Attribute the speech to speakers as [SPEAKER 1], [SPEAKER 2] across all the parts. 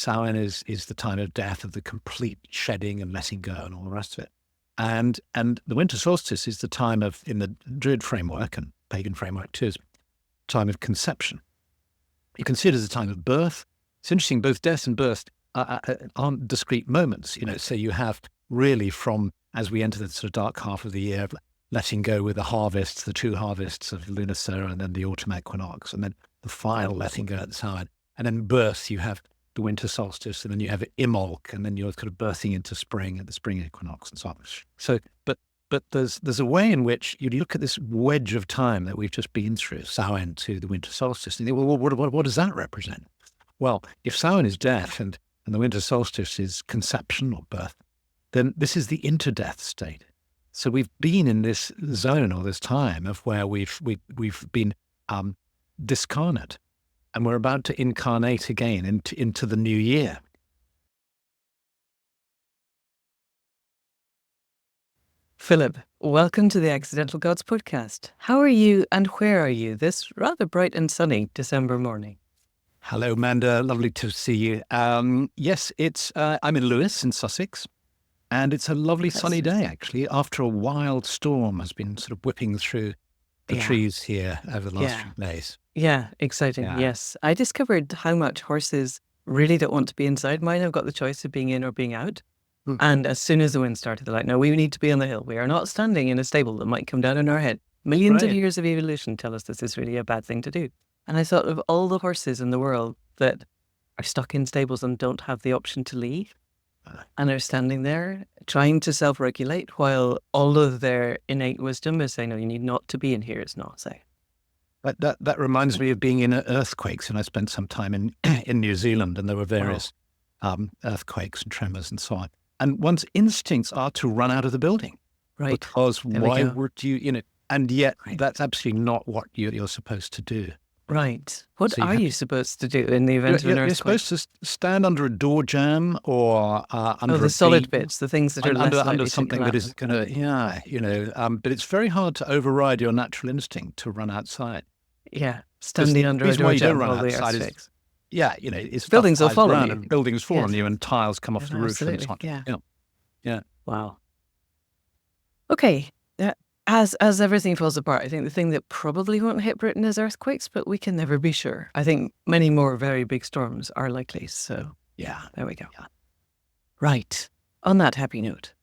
[SPEAKER 1] Samhain is the time of death, of the complete shedding and letting go and all the rest of it. And the winter solstice is the time of, in the Druid framework and pagan framework too, is time of conception. You consider it as a time of birth. It's interesting, both death and birth aren't discrete moments, so you have really from, as we enter the sort of dark half of the year, letting go with the harvests, the two harvests of Lunacer and then the autumn equinox, and then the final letting go at the Samhain. And then birth, you have the winter solstice, and then you have Imbolc, and then you're kind of birthing into spring at the spring equinox and so on. So, but there's a way in which you look at this wedge of time that we've just been through, Samhain to the winter solstice, and you think, well, what does that represent? Well, if Samhain is death and the winter solstice is conception or birth, then this is the interdeath state. So we've been in this zone or this time of where we've been discarnate, and we're about to incarnate again into the new year.
[SPEAKER 2] Philip, welcome to the Accidental Gods podcast. How are you and where are you this rather bright and sunny December morning?
[SPEAKER 1] Hello, Amanda. Lovely to see you. Yes, I'm in Lewes in Sussex, and it's a lovely sunny day, actually, after a wild storm has been sort of whipping through the trees here over the last few days.
[SPEAKER 2] Yeah, exciting. Yeah. Yes. I discovered how much horses really don't want to be inside. Mine have got the choice of being in or being out. And as soon as the wind started, they're like, no, we need to be on the hill. We are not standing in a stable that might come down on our head. Millions of years of evolution tell us this is really a bad thing to do. And I thought of all the horses in the world that are stuck in stables and don't have the option to leave, and are standing there trying to self-regulate while all of their innate wisdom is saying, no, you need not to be in here. It's not safe.
[SPEAKER 1] That reminds me of being in earthquakes, and I spent some time in New Zealand, and there were various earthquakes and tremors and so on. And one's instincts are to run out of the building.
[SPEAKER 2] Right.
[SPEAKER 1] Because why would you, and yet that's absolutely not what you're supposed to do.
[SPEAKER 2] Right. What are you supposed to do in the event of an earthquake?
[SPEAKER 1] You're supposed to stand under a door jamb or under
[SPEAKER 2] the solid bits, the things that are
[SPEAKER 1] under something that is going to, but it's very hard to override your natural instinct to run outside.
[SPEAKER 2] Yeah, standing under a door jamb while the earth shakes.
[SPEAKER 1] It's
[SPEAKER 2] buildings will fall on you.
[SPEAKER 1] And buildings fall on you, and tiles come off the roof. And so on. Yeah.
[SPEAKER 2] Wow. Okay. As everything falls apart, I think the thing that probably won't hit Britain is earthquakes, but we can never be sure. I think many more very big storms are likely. So there we go. Yeah. Right. On that happy note,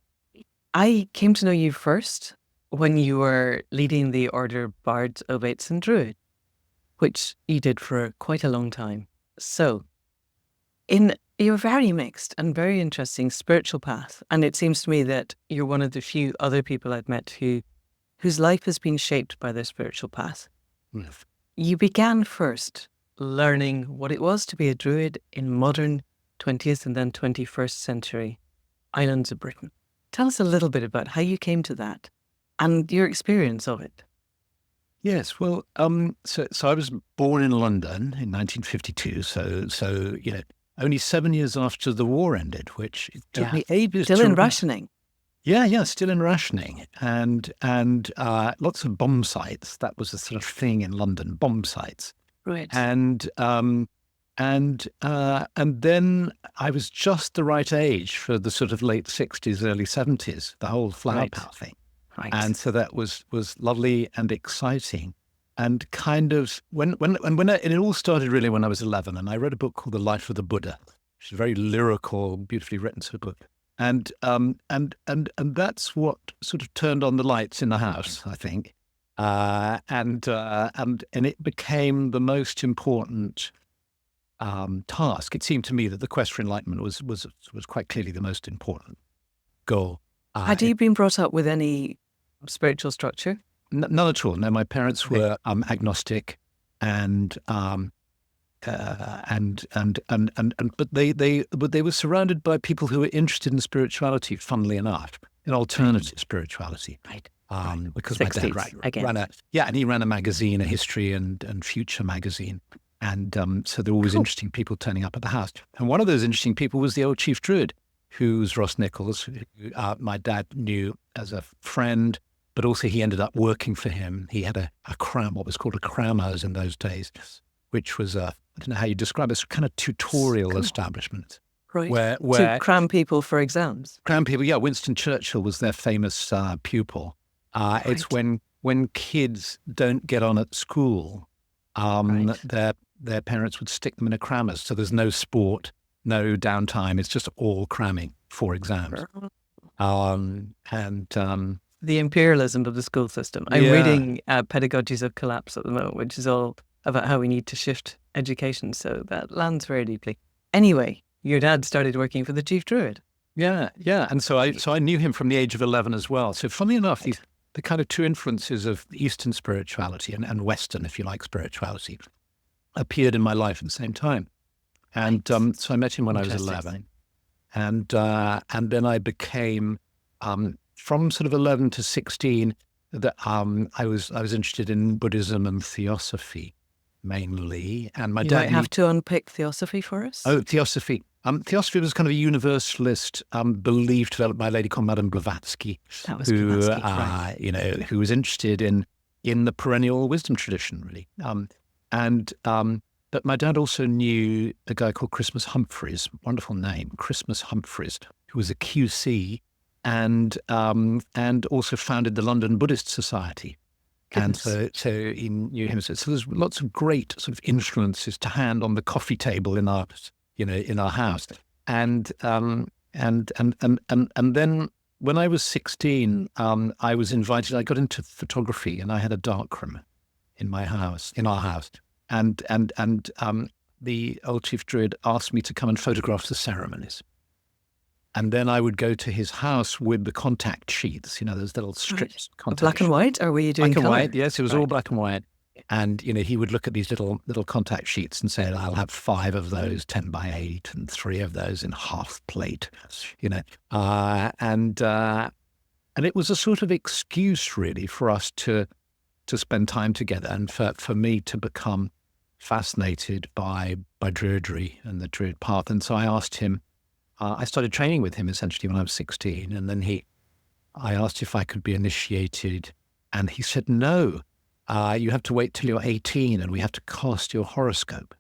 [SPEAKER 2] I came to know you first when you were leading the order Bards, Ovates and Druid, which you did for quite a long time. So in your very mixed and very interesting spiritual path, and it seems to me that you're one of the few other people I've met whose life has been shaped by their spiritual path.
[SPEAKER 1] Yes.
[SPEAKER 2] You began first learning what it was to be a Druid in modern 20th and then 21st century islands of Britain. Tell us a little bit about how you came to that and your experience of it.
[SPEAKER 1] Yes, well, so I was born in London in 1952, so only 7 years after the war ended, which it took me ages.
[SPEAKER 2] Still in rationing.
[SPEAKER 1] Yeah, still in rationing, and lots of bomb sites. That was the sort of thing in London, bomb sites.
[SPEAKER 2] Right.
[SPEAKER 1] And then I was just the right age for the sort of late 60s, early 70s, the whole flower power thing.
[SPEAKER 2] Right.
[SPEAKER 1] And so that was lovely and exciting, and kind of it all started really when I was 11, and I read a book called The Life of the Buddha, which is a very lyrical, beautifully written sort of book. And that's what sort of turned on the lights in the house, I think, and it became the most important task. It seemed to me that the quest for enlightenment was quite clearly the most important goal.
[SPEAKER 2] Had you been brought up with any spiritual structure?
[SPEAKER 1] None at all. No, my parents were agnostic, but they were surrounded by people who were interested in spirituality. Funnily enough, in alternative spirituality,
[SPEAKER 2] right?
[SPEAKER 1] Because my dad ran a magazine, a history and future magazine, and so there were always interesting people turning up at the house. And one of those interesting people was the old Chief Druid, who's Ross Nichols, who my dad knew as a friend, but also he ended up working for him. He had a crown, what was called a crown house in those days, which was a I don't know how you describe it, it's kind of tutorial establishment.
[SPEAKER 2] Right.
[SPEAKER 1] Where
[SPEAKER 2] to cram people for exams.
[SPEAKER 1] Cram people, yeah. Winston Churchill was their famous pupil.
[SPEAKER 2] Right.
[SPEAKER 1] It's when kids don't get on at school, their parents would stick them in a crammers. So there's no sport, no downtime. It's just all cramming for exams.
[SPEAKER 2] The imperialism of the school system. I'm reading Pedagogies of Collapse at the moment, which is all about how we need to shift education. So that lands very deeply. Anyway, your dad started working for the Chief Druid.
[SPEAKER 1] Yeah. And so I knew him from the age of 11 as well. So funnily enough, the kind of two influences of Eastern spirituality and Western, if you like, spirituality appeared in my life at the same time. And so I met him when I was 11. And then I became, from sort of 11 to 16, that I was interested in Buddhism and theosophy mainly. And my dad
[SPEAKER 2] might have to unpick theosophy for us.
[SPEAKER 1] Oh, theosophy. Theosophy was kind of a universalist belief developed by a lady called Madame Blavatsky, who was interested in the perennial wisdom tradition, really. But my dad also knew a guy called Christmas Humphreys, wonderful name, Christmas Humphreys, who was a QC and also founded the London Buddhist Society. Goodness. And so he knew him. So there's lots of great sort of influences to hand on the coffee table in our house. And then when I was 16, I was invited. I got into photography, and I had a darkroom in our house. And the old Chief Druid asked me to come and photograph the ceremonies. And then I would go to his house with the contact sheets, those little strips.
[SPEAKER 2] Right. Black and white? Or were you doing
[SPEAKER 1] black
[SPEAKER 2] color?
[SPEAKER 1] and white? Yes, it was all black and white. And, he would look at these little contact sheets and say, I'll have 5 of those 10 by 8 and 3 of those in half plate, and it was a sort of excuse really for us to spend time together and for me to become fascinated by Druidry and the Druid Hearth. And so I asked him, I started training with him essentially when I was 16. And then I asked if I could be initiated, and he said, no. You have to wait till you're 18 and we have to cast your horoscope.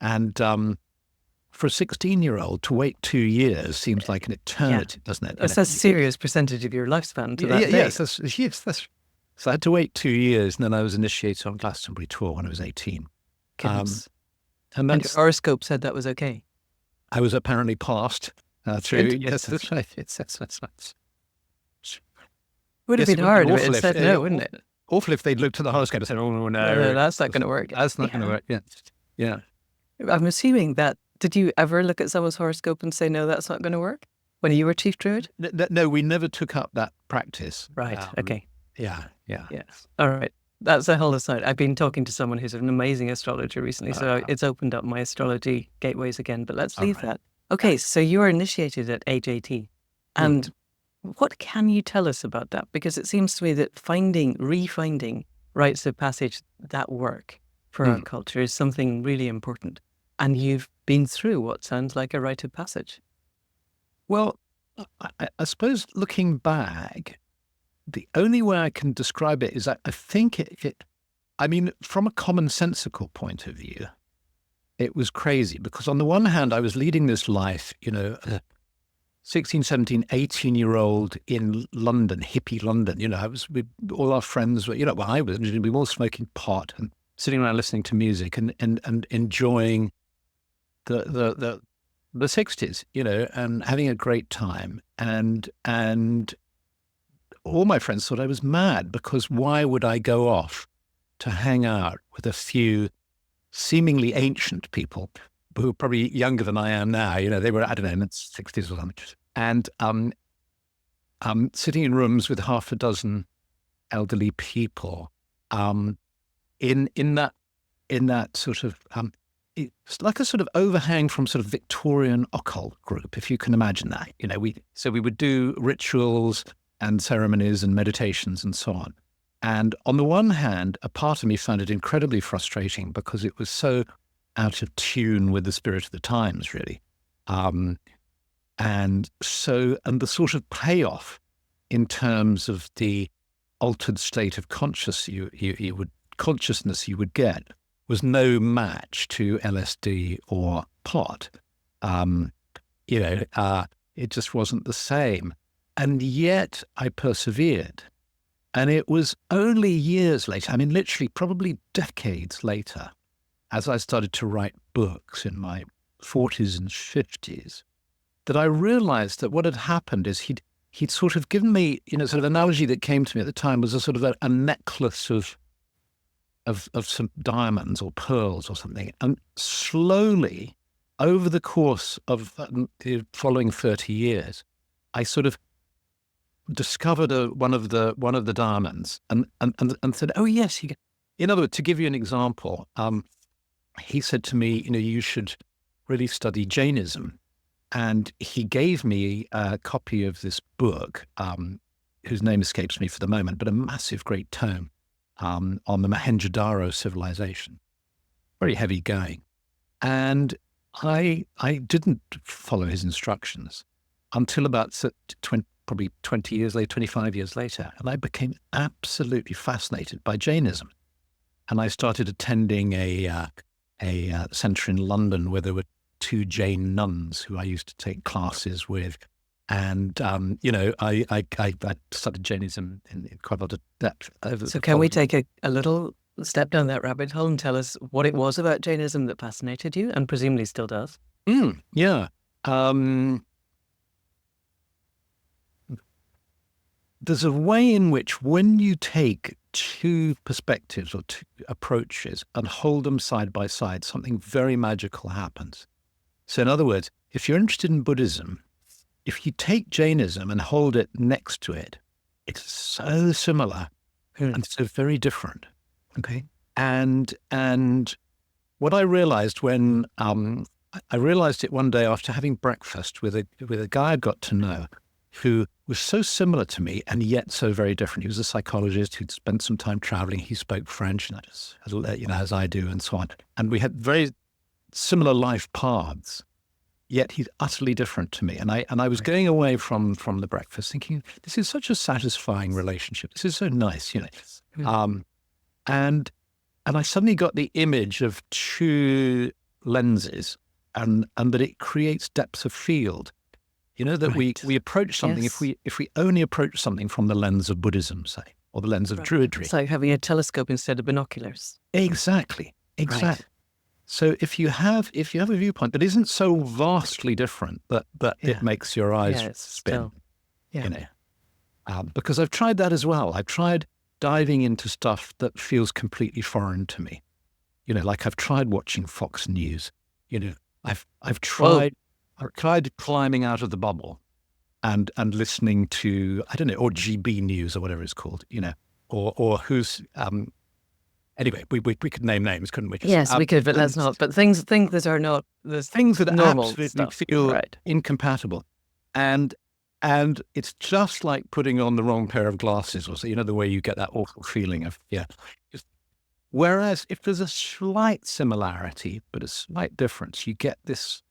[SPEAKER 1] And for a 16-year-old to wait 2 years seems like an eternity, doesn't it?
[SPEAKER 2] That's a serious percentage of your lifespan to that day.
[SPEAKER 1] Yes, so I had to wait 2 years, and then I was initiated on Glastonbury tour when I was 18.
[SPEAKER 2] And your horoscope said that was okay?
[SPEAKER 1] I was apparently passed through. Yes, that's right.
[SPEAKER 2] Would have been hard if it said no, wouldn't it?
[SPEAKER 1] Awful if they'd looked at the horoscope and said, "Oh no,
[SPEAKER 2] that's not going to work."
[SPEAKER 1] That's not going to work. Yeah.
[SPEAKER 2] I'm assuming that. Did you ever look at someone's horoscope and say, "No, that's not going to work"? When you were Chief Druid?
[SPEAKER 1] No, we never took up that practice.
[SPEAKER 2] Right. Okay.
[SPEAKER 1] Yeah.
[SPEAKER 2] All right. That's a whole aside. I've been talking to someone who's an amazing astrologer recently, so it's opened up my astrology gateways again. But let's leave that. Okay, so you were initiated at age 18, and what can you tell us about that? Because it seems to me that refinding rites of passage that work for our culture is something really important. And you've been through what sounds like a rite of passage.
[SPEAKER 1] Well, I suppose looking back, the only way I can describe it is I think from a commonsensical point of view, it was crazy because on the one hand, I was leading this life, 16, 17, 18-year-old in London, hippie London. I was with all our friends were, we were all smoking pot and sitting around listening to music and enjoying the 60s, and having a great time. And all my friends thought I was mad because why would I go off to hang out with a few seemingly ancient people who were probably younger than I am now? They were, I don't know, in the 60s or something. And sitting in rooms with half a dozen elderly people in that sort of, it's like a sort of overhang from sort of Victorian occult group, if you can imagine that. We would do rituals and ceremonies and meditations and so on. And on the one hand, a part of me found it incredibly frustrating because it was so out of tune with the spirit of the times, really. And the sort of payoff in terms of the altered state of consciousness you would get was no match to LSD or pot. It just wasn't the same. And yet I persevered. And it was only years later, I mean, literally probably decades later, as I started to write books in my 40s and 50s, that I realized that what had happened is he'd sort of given me, sort of analogy that came to me at the time was a sort of a necklace of some diamonds or pearls or something. And slowly, over the course of the following 30 years, I sort of discovered one of the diamonds and said, oh yes. In other words, to give you an example, he said to me, you should really study Jainism. And he gave me a copy of this book, whose name escapes me for the moment, but a massive, great tome on the Mohenjo-Daro civilization. Very heavy going. And I didn't follow his instructions until about probably 20 years later, 25 years later. And I became absolutely fascinated by Jainism. And I started attending a centre in London where there were 2 Jain nuns who I used to take classes with. And, I studied Jainism in quite a lot of depth.
[SPEAKER 2] So can we take a little step down that rabbit hole and tell us what it was about Jainism that fascinated you and presumably still does?
[SPEAKER 1] Yeah. There's a way in which when you take 2 perspectives or 2 approaches and hold them side by side, something very magical happens. So in other words, if you're interested in Buddhism, if you take Jainism and hold it next to it, it's so similar and so very different. Okay. And what I realized when I realized it one day after having breakfast with a guy I got to know who was so similar to me and yet so very different. He was a psychologist who'd spent some time traveling. He spoke French, as I do, and so on. And we had very similar life paths. Yet he's utterly different to me. And I was going away from the breakfast thinking, this is such a satisfying relationship. This is so nice, And I suddenly got the image of 2 lenses and that it creates depth of field. That we approach something, yes. if we only approach something from the lens of Buddhism, say, or the lens of Druidry.
[SPEAKER 2] It's like having a telescope instead of binoculars.
[SPEAKER 1] Exactly. Right. So if you have a viewpoint that isn't so vastly different that it makes your eyes spin, because I've tried that as well. I've tried diving into stuff that feels completely foreign to me. Like I've tried watching Fox News. I've tried climbing out of the bubble and listening to, I don't know, or GB News or whatever it's called, or who's. Anyway, we could name names, couldn't we?
[SPEAKER 2] Yes, we could, but that's not. But things that are not the
[SPEAKER 1] things that
[SPEAKER 2] normal
[SPEAKER 1] absolutely
[SPEAKER 2] stuff.
[SPEAKER 1] feel incompatible, and it's just like putting on the wrong pair of glasses, or so, the way you get that awful feeling of Whereas if there's a slight similarity but a slight difference, you get this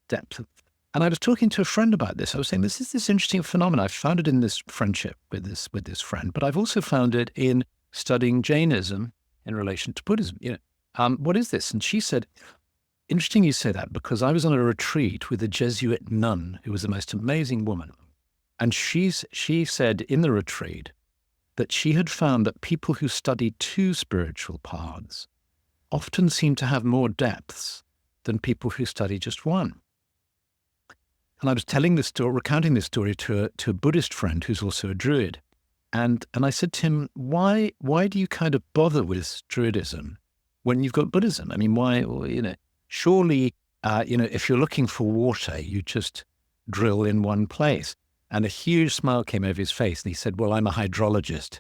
[SPEAKER 1] depth of. And I was talking to a friend about this. I was saying this is this interesting phenomenon. I've found it in this friendship with this friend, but I've also found it in studying Jainism in relation to Buddhism. What is this? And she said, interesting you say that, because I was on a retreat with a Jesuit nun who was the most amazing woman. And she said in the retreat that she had found that people who study 2 spiritual paths often seem to have more depths than people who study just one. And I was recounting this story to a Buddhist friend who's also a Druid. And I said to him, why do you kind of bother with Druidism when you've got Buddhism? I mean, why, surely, if you're looking for water, you just drill in one place. And a huge smile came over his face. And he said, well, I'm a hydrologist.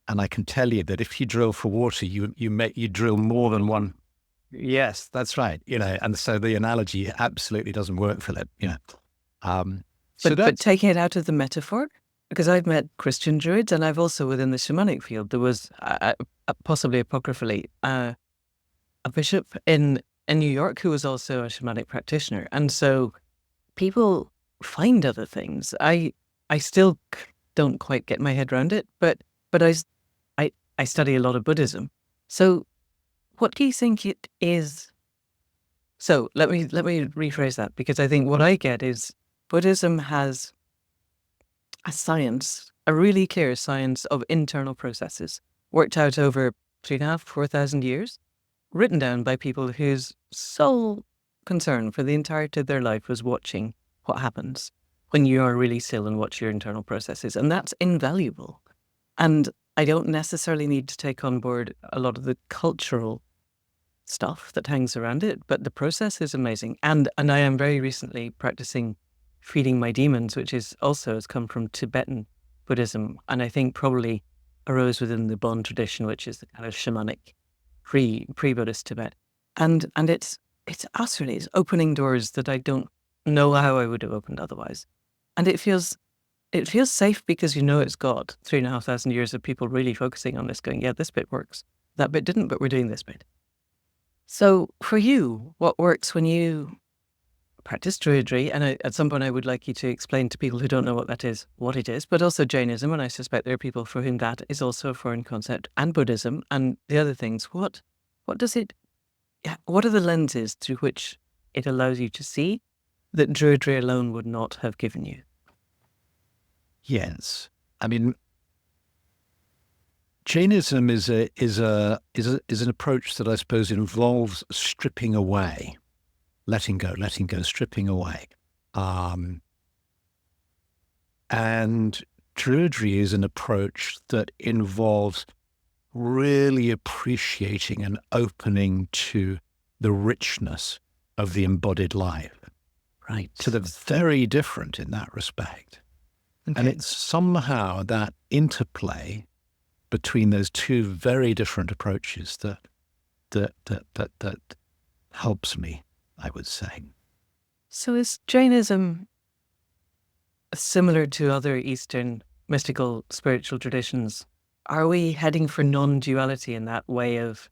[SPEAKER 1] And I can tell you that if you drill for water, you drill more than one. Yes, that's right. And so the analogy absolutely doesn't work, Philip.
[SPEAKER 2] But taking it out of the metaphor, because I've met Christian Druids, and I've also within the shamanic field, there was possibly apocryphally a bishop in New York who was also a shamanic practitioner, and so people find other things. I still don't quite get my head around it, but I study a lot of Buddhism. So What do you think it is? So let me rephrase that, because I think what I get is Buddhism has a science, a really clear science of internal processes, worked out over 3,500, 4,000 years, written down by people whose sole concern for the entirety of their life was watching what happens when you are really still and watch your internal processes. And that's invaluable. And I don't necessarily need to take on board a lot of the cultural stuff that hangs around it, but the process is amazing. And I am very recently practicing feeding my demons, which is also has come from Tibetan Buddhism, and I think probably arose within the Bon tradition, which is the kind of shamanic pre-Buddhist Tibet. And it's utterly, it's opening doors that I don't know how I would have opened otherwise. And it feels safe because you know it's God. 3,500 years of people really focusing on this, going, yeah, this bit works. That bit didn't, but we're doing this bit. So for you, what works when you practice Druidry? And at some point I would like you to explain to people who don't know what that is, what it is, but also Jainism, and I suspect there are people for whom that is also a foreign concept, and Buddhism, and the other things. What does it, what are the lenses through which it allows you to see that Druidry alone would not have given you?
[SPEAKER 1] Yes. I mean, Jainism is an approach that I suppose involves stripping away, letting go, stripping away. And Druidry is an approach that involves really appreciating and opening to the richness of the embodied life.
[SPEAKER 2] Right.
[SPEAKER 1] So they're very different in that respect. Okay. And it's somehow that interplay between those two very different approaches that helps me, I would say.
[SPEAKER 2] So is Jainism similar to other Eastern mystical spiritual traditions? Are we heading for non-duality in that way of,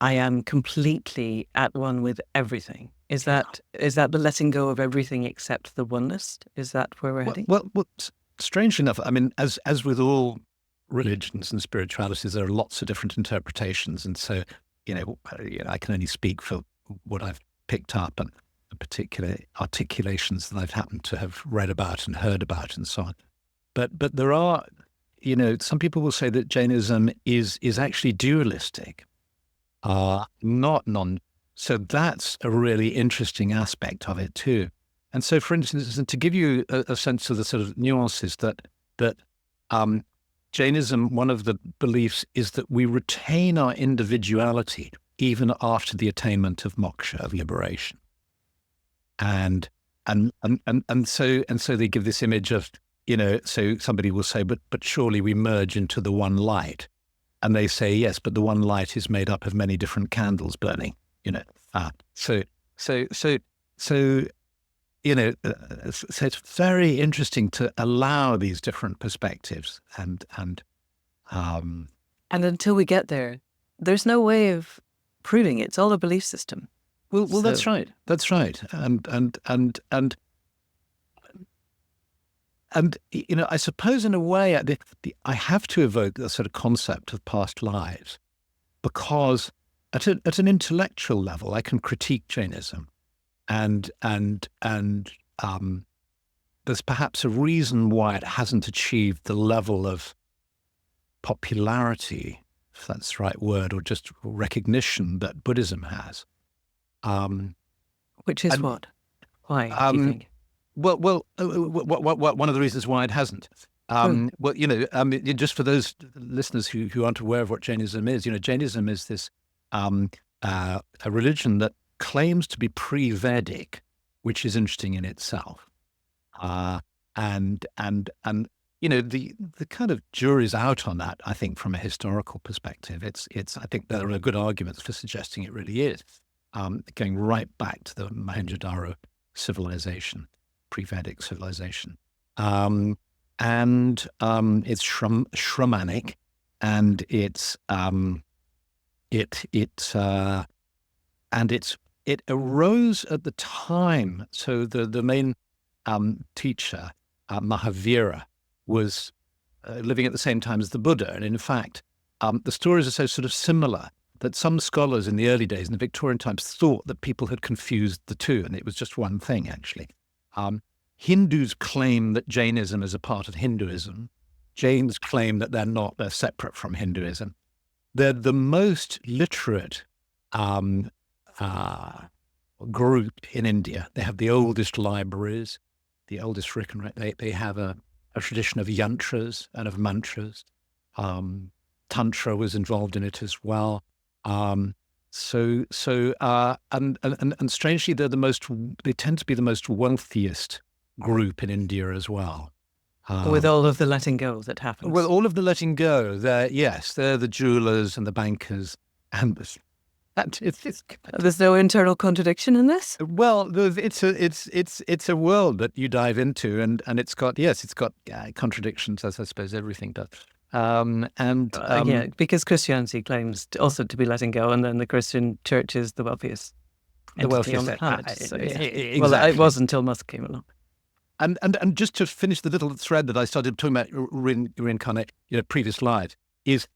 [SPEAKER 2] I am completely at one with everything? Is that the letting go of everything except the oneness? Is that where we're heading?
[SPEAKER 1] Well, strangely enough, I mean, as with all religions and spiritualities, there are lots of different interpretations. And so, I can only speak for what I've picked up and the particular articulations that I've happened to have read about and heard about and so on. But there are, some people will say that Jainism is actually dualistic, not non. So that's a really interesting aspect of it too. And so, for instance, to give you a sense of the sort of nuances that Jainism, one of the beliefs is that we retain our individuality even after the attainment of moksha, of liberation. And so they give this image of, so somebody will say, but surely we merge into the one light. And they say, yes, but the one light is made up of many different candles burning, So it's very interesting to allow these different perspectives and
[SPEAKER 2] until we get there, there's no way of proving it. It's all a belief system.
[SPEAKER 1] Well, that's right. That's right. And I suppose in a way I have to evoke the sort of concept of past lives, because at an intellectual level, I can critique Jainism. And there's perhaps a reason why it hasn't achieved the level of popularity, if that's the right word, or just recognition that Buddhism has.
[SPEAKER 2] Which is what? Why, do you think?
[SPEAKER 1] Well, one of the reasons why it hasn't. Just for those listeners who aren't aware of what Jainism is, Jainism is this a religion that claims to be pre-Vedic, which is interesting in itself. And the kind of jury's out on that, I think, from a historical perspective. I think there are good arguments for suggesting it really is, going right back to the Mohenjo-Daro civilization, pre-Vedic civilization. And it's Shramanic, and it arose at the time. So the main teacher, Mahavira, was living at the same time as the Buddha. And in fact, the stories are so sort of similar that some scholars in the early days, in the Victorian times, thought that people had confused the two, and it was just one thing, actually. Hindus claim that Jainism is a part of Hinduism. Jains claim that they're not, they're separate from Hinduism. They're the most literate group in India. They have the oldest libraries, the oldest written. They have a tradition of yantras and of mantras. Tantra was involved in it as well. And strangely, they tend to be the most wealthiest group in India as well.
[SPEAKER 2] With all of the letting go that happens.
[SPEAKER 1] Well, all of the letting go, they're the jewelers and the bankers, and
[SPEAKER 2] there's no internal contradiction in this.
[SPEAKER 1] Well, it's a world that you dive into, and it's got contradictions, as I suppose everything does.
[SPEAKER 2] Because Christianity claims also to be letting go, and then the Christian church is the wealthiest entity on the planet.
[SPEAKER 1] Exactly.
[SPEAKER 2] Well, it was until Musk came along.
[SPEAKER 1] And just to finish the little thread that I started talking about reincarnate, previous lives, is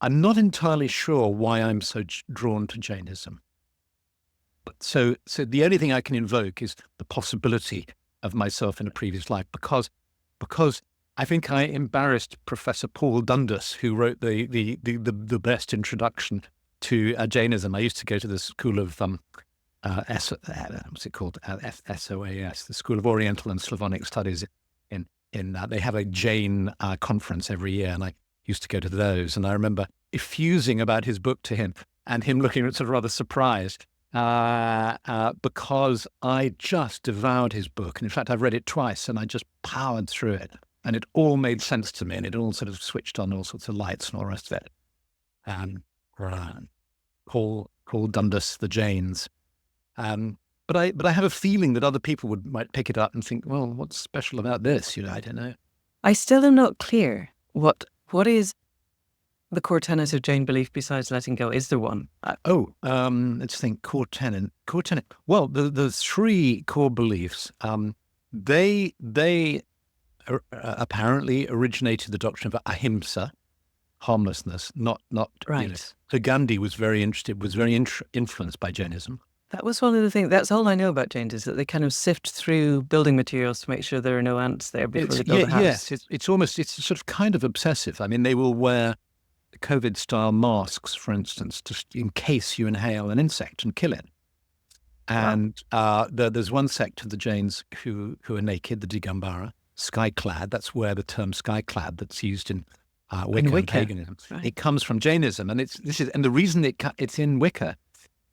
[SPEAKER 1] I'm not entirely sure why I'm so drawn to Jainism. So the only thing I can invoke is the possibility of myself in a previous life, because I think I embarrassed Professor Paul Dundas, who wrote the best introduction to Jainism. I used to go to the school of what's it called? SOAS, the School of Oriental and Slavonic Studies. They have a Jain conference every year, and I used to go to those. And I remember effusing about his book to him, and him looking sort of rather surprised because I just devoured his book. And in fact, I've read it twice, and I just powered through it, and it all made sense to me, and it all sort of switched on all sorts of lights and all the rest of it. Paul Dundas, the Jains. But I have a feeling that other people might pick it up and think, well, what's special about this? I don't know.
[SPEAKER 2] I still am not clear what is the core tenet of Jain belief besides letting go. Is there one?
[SPEAKER 1] Let's think. Core tenet. Well, the three core beliefs. They apparently originated the doctrine of ahimsa, harmlessness. Not
[SPEAKER 2] right.
[SPEAKER 1] So Gandhi was very influenced by Jainism.
[SPEAKER 2] That was one of the things. That's all I know about Jains, is that they kind of sift through building materials to make sure there are no ants there before they build a house.
[SPEAKER 1] Yes, it's sort of kind of obsessive. I mean, they will wear COVID-style masks, for instance, in case you inhale an insect and kill it. And there's one sect of the Jains who are naked, the Digambara, sky-clad. That's where the term sky-clad that's used in Wicca and paganism. Right. It comes from Jainism, and the reason it's in Wicca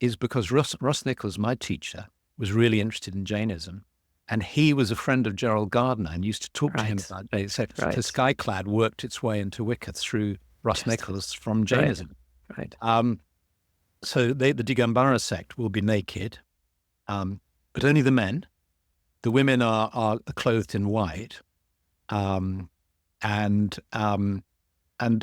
[SPEAKER 1] is because Ross Nichols, my teacher, was really interested in Jainism, and he was a friend of Gerald Gardner and used to talk to him about it. So sky-clad worked its way into Wicca through Ross Nichols from Jainism.
[SPEAKER 2] Right.
[SPEAKER 1] So the Digambara sect will be naked, but only the men. The women are clothed in white, and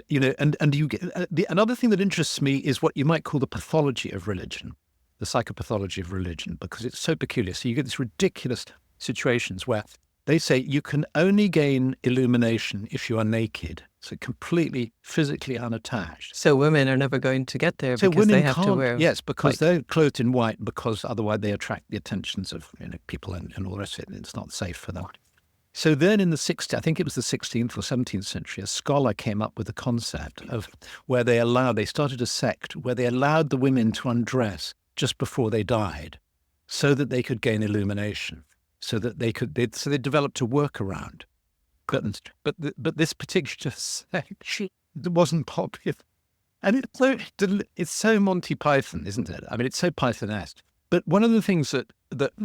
[SPEAKER 1] you get another thing that interests me is what you might call the pathology of religion, the psychopathology of religion, because it's so peculiar. So you get these ridiculous situations where they say you can only gain illumination if you are naked, so completely physically unattached.
[SPEAKER 2] So women are never going to get there because they have to wear.
[SPEAKER 1] Yes, because they're clothed in white, because otherwise they attract the attentions of people and all the rest of it. It's not safe for them. So then in the 16th, I think it was the 16th or 17th century, a scholar came up with the concept of where they started a sect where they allowed the women to undress just before they died so that they could gain illumination, so that they developed a workaround. But this particular sect wasn't popular. And it's so Monty Python, isn't it? I mean, it's so Python-esque. But one of the things that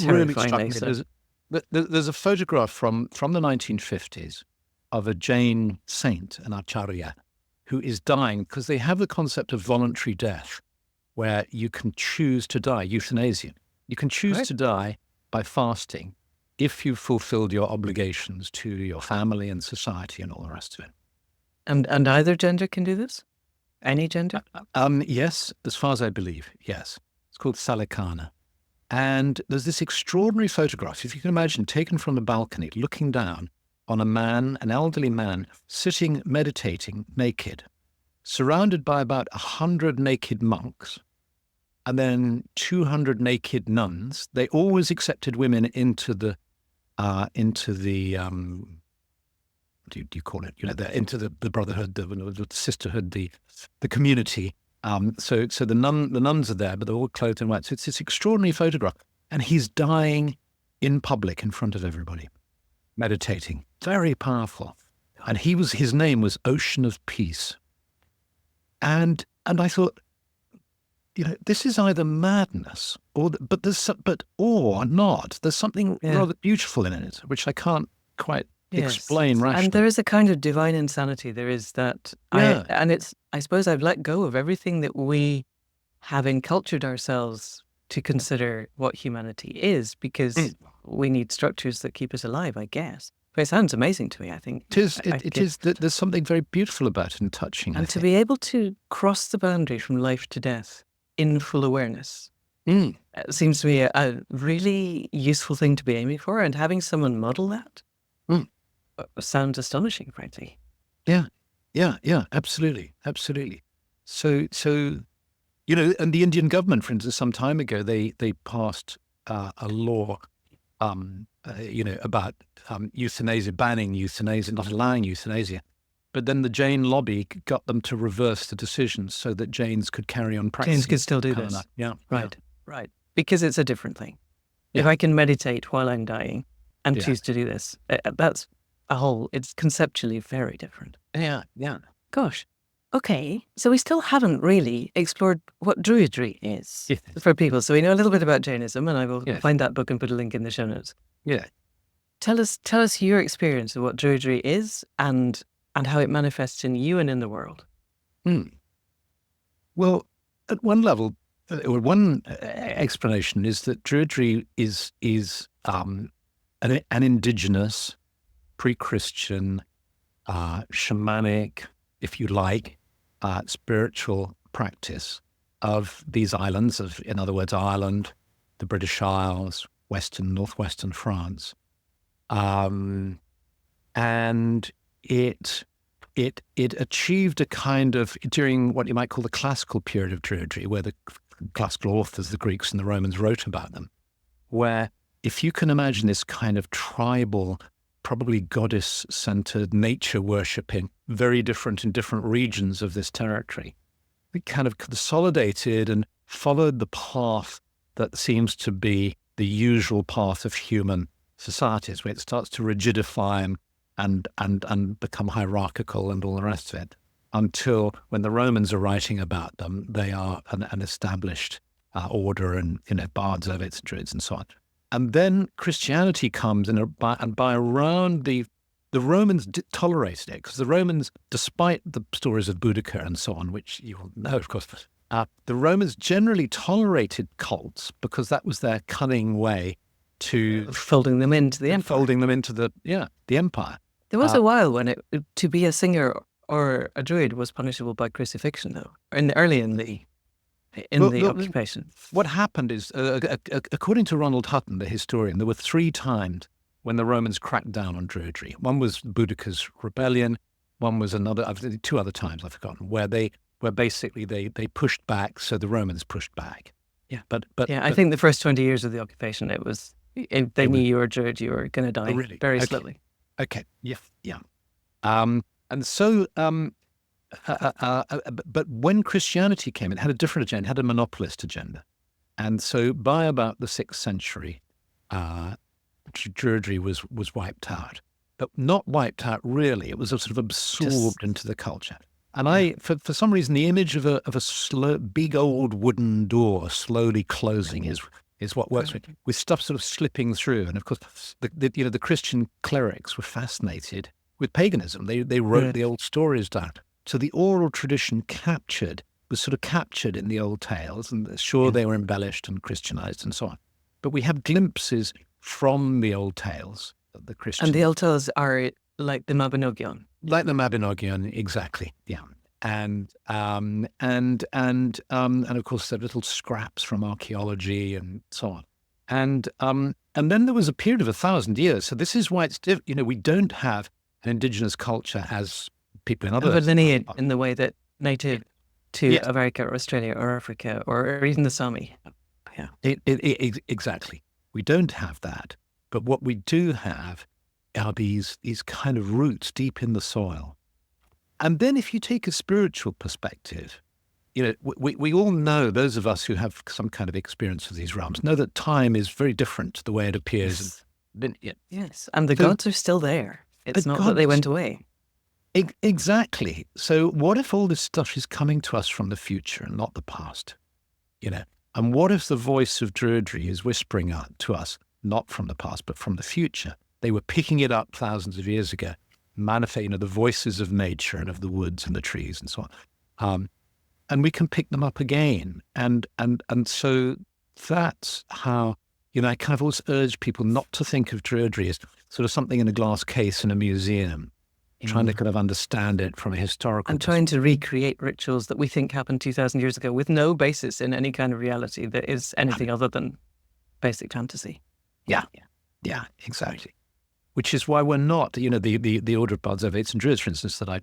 [SPEAKER 1] really struck me is there's a photograph from the 1950s of a Jain saint, an acharya, who is dying because they have the concept of voluntary death, where you can choose to die, euthanasia. You can choose to die by fasting if you've fulfilled your obligations to your family and society and all the rest of it.
[SPEAKER 2] And either gender can do this? Any gender?
[SPEAKER 1] Yes, as far as I believe, yes. It's called Salikana. And there's this extraordinary photograph, if you can imagine, taken from a balcony, looking down on an elderly man, sitting, meditating, naked. surrounded by about 100 naked monks, and then 200 naked nuns. They always accepted women into the what do you call it? Into the brotherhood, the sisterhood, the community. So the nuns are there, but they're all clothed in white. So it's this extraordinary photograph, and he's dying in public in front of everybody, meditating, very powerful. And his name was Ocean of Peace. And I thought, this is either madness or not. There's something rather beautiful in it, which I can't quite explain rationally.
[SPEAKER 2] And there is a kind of divine insanity. There is that. I suppose I've let go of everything that we have encultured ourselves to consider what humanity is, because we need structures that keep us alive, I guess. But it sounds amazing to me, I think.
[SPEAKER 1] It is. There's something very beautiful about it and touching.
[SPEAKER 2] And to be able to cross the boundary from life to death in full awareness seems to be a really useful thing to be aiming for. And having someone model that sounds astonishing, frankly.
[SPEAKER 1] Yeah, absolutely. So and the Indian government, for instance, some time ago, they passed a law, about euthanasia, banning euthanasia, not allowing euthanasia. But then the Jain lobby got them to reverse the decisions so that Jains could carry on practicing.
[SPEAKER 2] Jains could still do this.
[SPEAKER 1] Yeah.
[SPEAKER 2] Right. Because it's a different thing. If I can meditate while I'm dying and choose to do this, that's it's conceptually very different.
[SPEAKER 1] Yeah.
[SPEAKER 2] Gosh. Okay. So we still haven't really explored what Druidry is for people. So we know a little bit about Jainism, and I will find that book and put a link in the show notes.
[SPEAKER 1] Yeah.
[SPEAKER 2] Tell us your experience of what Druidry is and how it manifests in you and in the world.
[SPEAKER 1] Well, at one level, one explanation is that Druidry is an indigenous, pre-Christian, shamanic, if you like, spiritual practice of these islands, in other words, Ireland, the British Isles, northwestern France. And it achieved a kind of, during what you might call the classical period of Druidry, where the classical authors, the Greeks and the Romans, wrote about them, where if you can imagine this kind of tribal, probably goddess-centered nature worshipping, very different in different regions of this territory, it kind of consolidated and followed the path that seems to be the usual path of human societies, where it starts to rigidify and become hierarchical and all the rest of it, until when the Romans are writing about them, they are an established order, and Bards, Ovates, Druids, and so on. And then Christianity comes, and by around the Romans tolerated it, because the Romans, despite the stories of Boudica and so on, which you will know, of course, the Romans generally tolerated cults because that was their cunning way to
[SPEAKER 2] folding them into the empire.
[SPEAKER 1] The empire.
[SPEAKER 2] There was a while when to be a singer or a druid was punishable by crucifixion, though, early in the occupation.
[SPEAKER 1] What happened is, according to Ronald Hutton, the historian, there were 3 times when the Romans cracked down on Druidry. One was Boudica's rebellion. One was 2 other times I've forgotten, where basically they pushed back, so the Romans pushed back.
[SPEAKER 2] Yeah, I think the first 20 years of the occupation, it was they knew you were a Druid, you were going to die very slowly.
[SPEAKER 1] Okay. Yeah. And so, but when Christianity came, it had a different agenda. It had a monopolist agenda, and so by about the 6th century, Druidry was wiped out, but not wiped out really. It was sort of absorbed into the culture. And for some reason, the image of a slow, big old wooden door slowly closing is what works with stuff sort of slipping through. And of course, the Christian clerics were fascinated with paganism. They wrote the old stories down. So the oral tradition was sort of captured in the old tales, and sure, they were embellished and Christianized and so on. But we have glimpses from the old tales of the Christian.
[SPEAKER 2] And the old tales are like the Mabinogion.
[SPEAKER 1] Like the Mabinogion, exactly. Yeah. And of course, there are little scraps from archaeology and so on. And then there was a period of 1,000 years. So this is why it's we don't have an indigenous culture as people in other
[SPEAKER 2] lineage in the way that native to
[SPEAKER 1] Yes.
[SPEAKER 2] America or Australia or Africa or even the Sami. Yeah.
[SPEAKER 1] Exactly. We don't have that. But what we do have are these kind of roots deep in the soil. And then if you take a spiritual perspective, we all know, those of us who have some kind of experience of these realms, know that time is very different to the way it appears.
[SPEAKER 2] Yes. And the gods are still there. It's not that they went away.
[SPEAKER 1] Exactly. So what if all this stuff is coming to us from the future and not the past? And what if the voice of Druidry is whispering out to us, not from the past, but from the future? They were picking it up thousands of years ago, manifesting the voices of nature and of the woods and the trees and so on. And we can pick them up again. And so that's how, I kind of always urge people not to think of Druidry as sort of something in a glass case in a museum, trying to kind of understand it from a historical
[SPEAKER 2] and trying to recreate rituals that we think happened 2,000 years ago with no basis in any kind of reality that is anything other than basic fantasy.
[SPEAKER 1] Yeah, exactly. Which is why we're not, the Order of Bards, Ovates and Druids, for instance, that I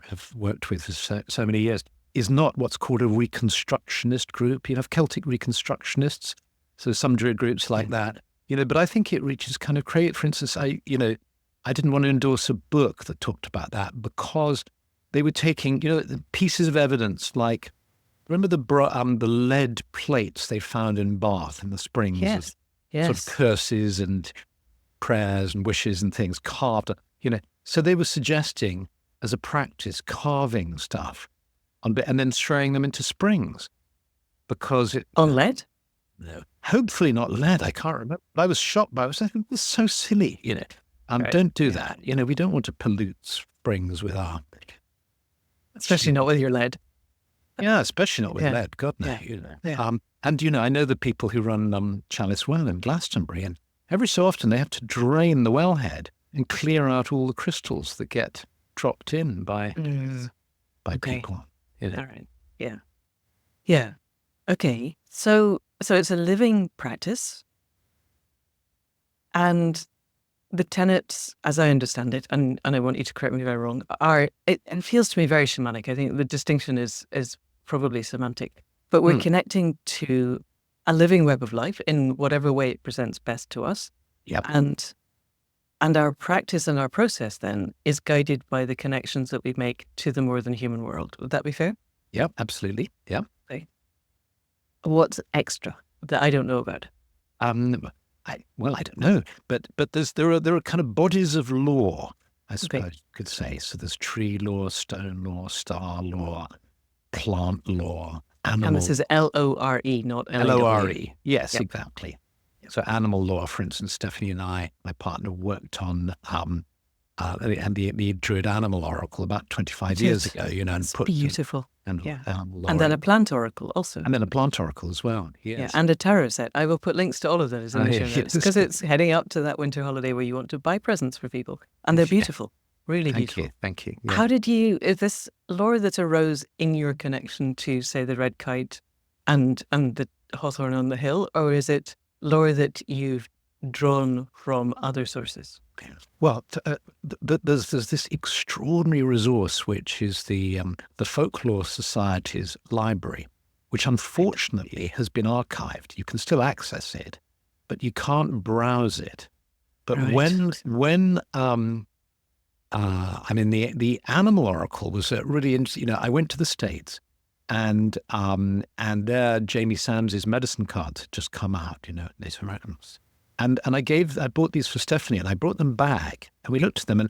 [SPEAKER 1] have worked with for so many years, is not what's called a reconstructionist group. You have Celtic reconstructionists, so some Druid groups like that, but I think it reaches kind of create, for instance, I didn't want to endorse a book that talked about that because they were taking, pieces of evidence like, remember the lead plates they found in Bath in the springs?
[SPEAKER 2] Yes.
[SPEAKER 1] Sort of curses and prayers and wishes and things carved, So they were suggesting as a practice carving stuff and then throwing them into springs because
[SPEAKER 2] on lead?
[SPEAKER 1] No, hopefully not lead. I can't remember. I was shocked by it. I was like, it was so silly,
[SPEAKER 2] Right.
[SPEAKER 1] Don't do that. We don't want to pollute springs with our...
[SPEAKER 2] Especially not with your lead.
[SPEAKER 1] Yeah, especially not with lead. God, no.
[SPEAKER 2] Yeah.
[SPEAKER 1] And, I know the people who run Chalice Well in Glastonbury, and every so often they have to drain the wellhead and clear out all the crystals that get dropped in by people.
[SPEAKER 2] All right. Yeah. Yeah. Okay. So it's a living practice. And the tenets, as I understand it, and I want you to correct me if I'm wrong, it feels to me very shamanic. I think the distinction is probably semantic, but we're connecting to a living web of life in whatever way it presents best to us.
[SPEAKER 1] Yep.
[SPEAKER 2] And our practice and our process then is guided by the connections that we make to the more than human world. Would that be fair?
[SPEAKER 1] Yep, absolutely. Yep.
[SPEAKER 2] Okay. What's extra that I don't know about?
[SPEAKER 1] I don't know, but there are kind of bodies of law, I suppose you could say. So there's tree law, stone law, star law, plant law, animal.
[SPEAKER 2] And this is LORE, not
[SPEAKER 1] LORE. Yes, exactly. So animal law, for instance, Stephanie and I, my partner, worked on the Druid Animal Oracle about 25 years ago. And
[SPEAKER 2] it's
[SPEAKER 1] put
[SPEAKER 2] beautiful.
[SPEAKER 1] And
[SPEAKER 2] then a plant oracle also.
[SPEAKER 1] And then a plant oracle as well. Yes.
[SPEAKER 2] Yeah, and a tarot set. I will put links to all of those in the show notes because it's heading up to that winter holiday where you want to buy presents for people. And they're beautiful. Really beautiful.
[SPEAKER 1] Thank you. Yeah.
[SPEAKER 2] How did is this lore that arose in your connection to, say, the red kite and the hawthorn on the hill, or is it lore that you've drawn from other sources?
[SPEAKER 1] Well, there's this extraordinary resource, which is the Folklore Society's library, which unfortunately has been archived. You can still access it, but you can't browse it. But when the Animal Oracle was really interesting. I went to the States, and there Jamie Sams's medicine cards had just come out. Native Americans. And I bought these for Stephanie, and I brought them back, and we looked at them, and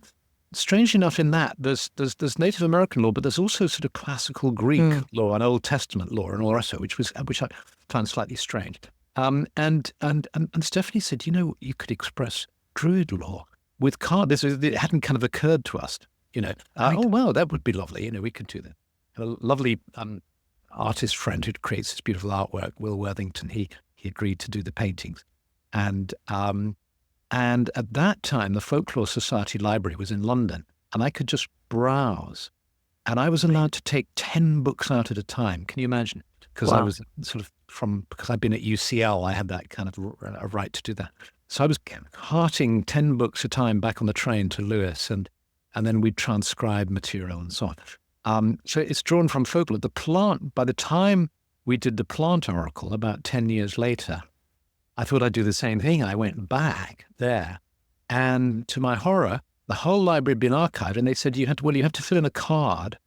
[SPEAKER 1] strangely enough, in that there's Native American law, but there's also sort of classical Greek law and Old Testament law and all the rest of it, which I found slightly strange. And Stephanie said, you could express Druid law with cards. It hadn't kind of occurred to us, Oh wow, that would be lovely. We could do that. A lovely artist friend who creates this beautiful artwork, Will Worthington. He agreed to do the paintings. And at that time, the Folklore Society Library was in London, and I could just browse. And I was allowed to take 10 books out at a time. Can you imagine? Because I was because I'd been at UCL, I had that kind of a right to do that. So I was carting 10 books a time back on the train to Lewes, and then we'd transcribe material and so on. So it's drawn from folklore. The plant, by the time we did the plant oracle about 10 years later, I thought I'd do the same thing. I went back there, and to my horror, the whole library had been archived, and they said, you have to fill in a card,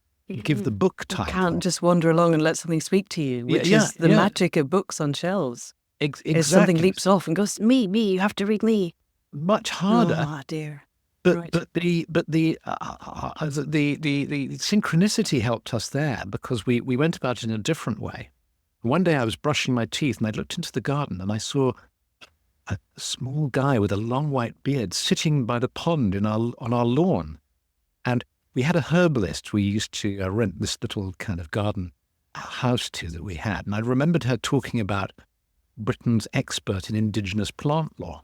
[SPEAKER 1] give the book
[SPEAKER 2] You
[SPEAKER 1] title.
[SPEAKER 2] can't just wander along and let something speak to you, which is the magic of books on shelves.
[SPEAKER 1] Exactly.
[SPEAKER 2] Is something leaps off and goes, me, you have to read me.
[SPEAKER 1] Much harder.
[SPEAKER 2] Oh dear.
[SPEAKER 1] But the synchronicity helped us there, because we went about it in a different way. One day I was brushing my teeth and I looked into the garden and I saw a small guy with a long white beard sitting by the pond on our lawn. And we had a herbalist we used to rent this little kind of garden house to that we had. And I remembered her talking about Britain's expert in indigenous plant law.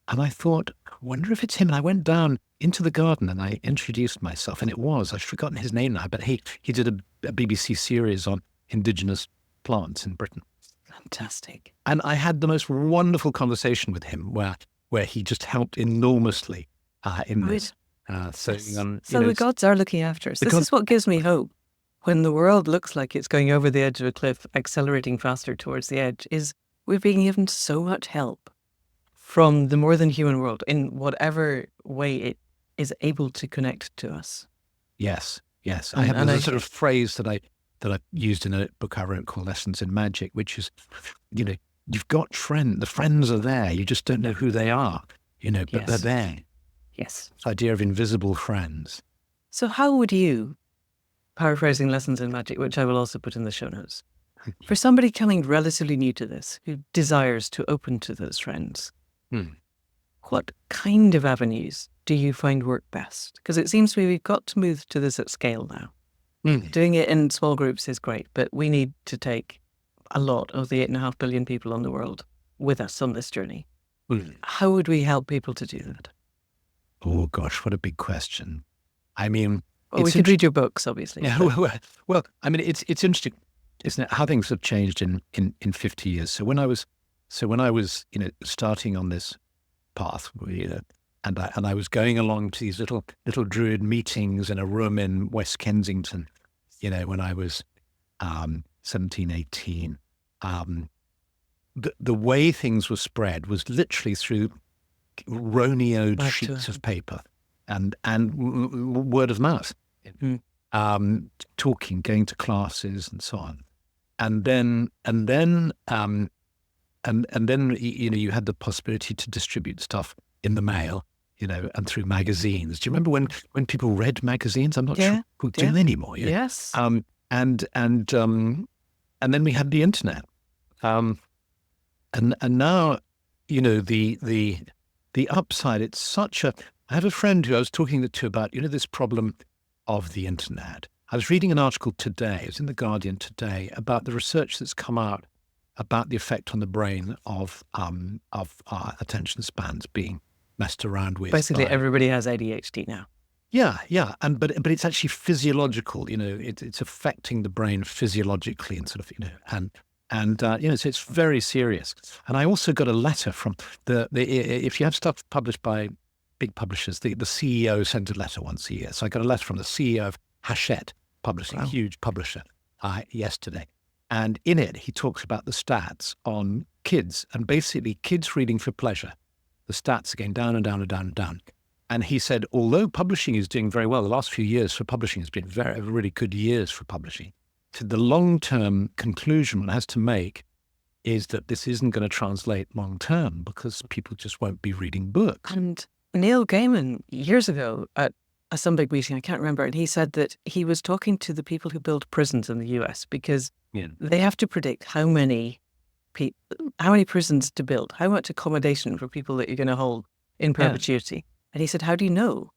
[SPEAKER 1] And I thought, I wonder if it's him. And I went down into the garden and I introduced myself. And it was, I've forgotten his name now, but he did a BBC series on indigenous plants in Britain.
[SPEAKER 2] Fantastic.
[SPEAKER 1] And I had the most wonderful conversation with him where he just helped enormously in this. So
[SPEAKER 2] the gods are looking after us. This is what gives me hope. When the world looks like it's going over the edge of a cliff, accelerating faster towards the edge, is we're being given so much help from the more than human world in whatever way it is able to connect to us.
[SPEAKER 1] Yes. I have a sort of phrase that I used in a book I wrote called Lessons in Magic, which is, you've got friends. The friends are there. You just don't know who they are, but they're there.
[SPEAKER 2] Yes.
[SPEAKER 1] This idea of invisible friends.
[SPEAKER 2] So how would you, paraphrasing Lessons in Magic, which I will also put in the show notes, for somebody coming relatively new to this, who desires to open to those friends, what kind of avenues do you find work best? Because it seems to me we've got to move to this at scale now. Doing it in small groups is great, but we need to take a lot of the 8.5 billion people on the world with us on this journey. How would we help people to do that?
[SPEAKER 1] Oh gosh, what a big question. I mean,
[SPEAKER 2] we could read your books, obviously.
[SPEAKER 1] Yeah, well, I mean, it's interesting, isn't it? How things have changed in 50 years. So when I was starting on this path, and I was going along to these little Druid meetings in a room in West Kensington, when I was 17, 18. The way things were spread was literally through roneoed sheets of paper and word of mouth, talking, going to classes and so on. And then you had the possibility to distribute stuff in the mail, and through magazines. Do you remember when people read magazines? I'm not sure people do them anymore.
[SPEAKER 2] Yes.
[SPEAKER 1] And then we had the internet. And now, the upside, it's such a... I have a friend who I was talking to about, this problem of the internet. I was reading an article today, it was in The Guardian today, about the research that's come out about the effect on the brain of attention spans being messed around with.
[SPEAKER 2] Basically, everybody has ADHD now.
[SPEAKER 1] Yeah, but it's actually physiological. It's affecting the brain physiologically, and sort of, so it's very serious. And I also got a letter from if you have stuff published by big publishers, the CEO sent a letter once a year. So I got a letter from the CEO of Hachette Publishing, a huge publisher, yesterday. And in it, he talks about the stats on kids, and basically kids reading for pleasure. The stats are going down and down and down and down. And he said, although publishing is doing very well, the last few years for publishing has been really good years for publishing. So the long-term conclusion one has to make is that this isn't going to translate long-term because people just won't be reading books.
[SPEAKER 2] And Neil Gaiman, years ago at some big meeting, I can't remember, and he said that he was talking to the people who build prisons in the US because they have to predict how many prisons to build, how much accommodation for people that you're going to hold in perpetuity. Yeah. And he said, how do you know?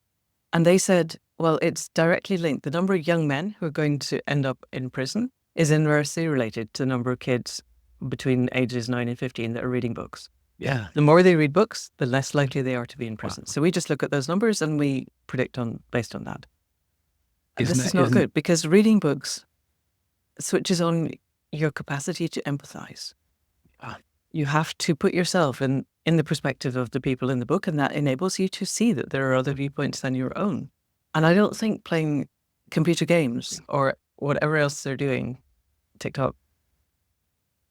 [SPEAKER 2] And they said, well, it's directly linked. The number of young men who are going to end up in prison is inversely related to the number of kids between ages 9 and 15 that are reading books.
[SPEAKER 1] Yeah.
[SPEAKER 2] The more they read books, the less likely they are to be in prison. Wow. So we just look at those numbers and we predict based on that. And this is not good because reading books switches on your capacity to empathize. You have to put yourself in the perspective of the people in the book, and that enables you to see that there are other viewpoints than your own. And I don't think playing computer games or whatever else they're doing, TikTok,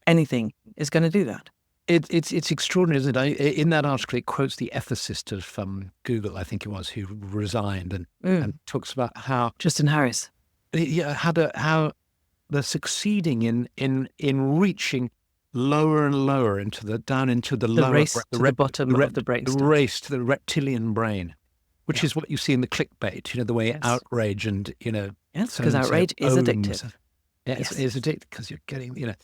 [SPEAKER 2] anything is going to do that.
[SPEAKER 1] It's extraordinary, isn't it? In that article, it quotes the ethicist of Google, I think it was, who resigned, and talks about how
[SPEAKER 2] Justin Harris,
[SPEAKER 1] how they're succeeding in reaching lower and lower into the lower
[SPEAKER 2] race to the bottom of the brain,
[SPEAKER 1] the race to the reptilian brain, which is what you see in the clickbait. The way outrage and
[SPEAKER 2] yes, because outrage is addictive.
[SPEAKER 1] It's addictive because you're getting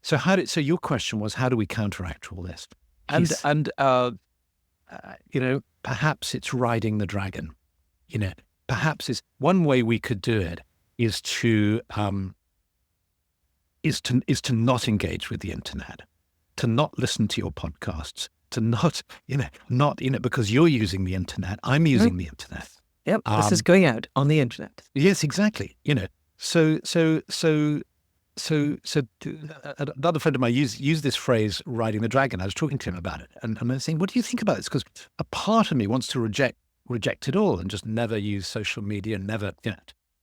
[SPEAKER 1] So your question was, how do we counteract all this? And perhaps it's riding the dragon. Perhaps it's one way we could do it is to not engage with the internet, to not listen to your podcasts, to not because you're using the internet, I'm using the internet.
[SPEAKER 2] Yep, this is going out on the internet.
[SPEAKER 1] Yes, exactly. So another friend of mine used this phrase, riding the dragon. I was talking to him about it, and I was saying, what do you think about this? Because a part of me wants to reject it all and just never use social media, never.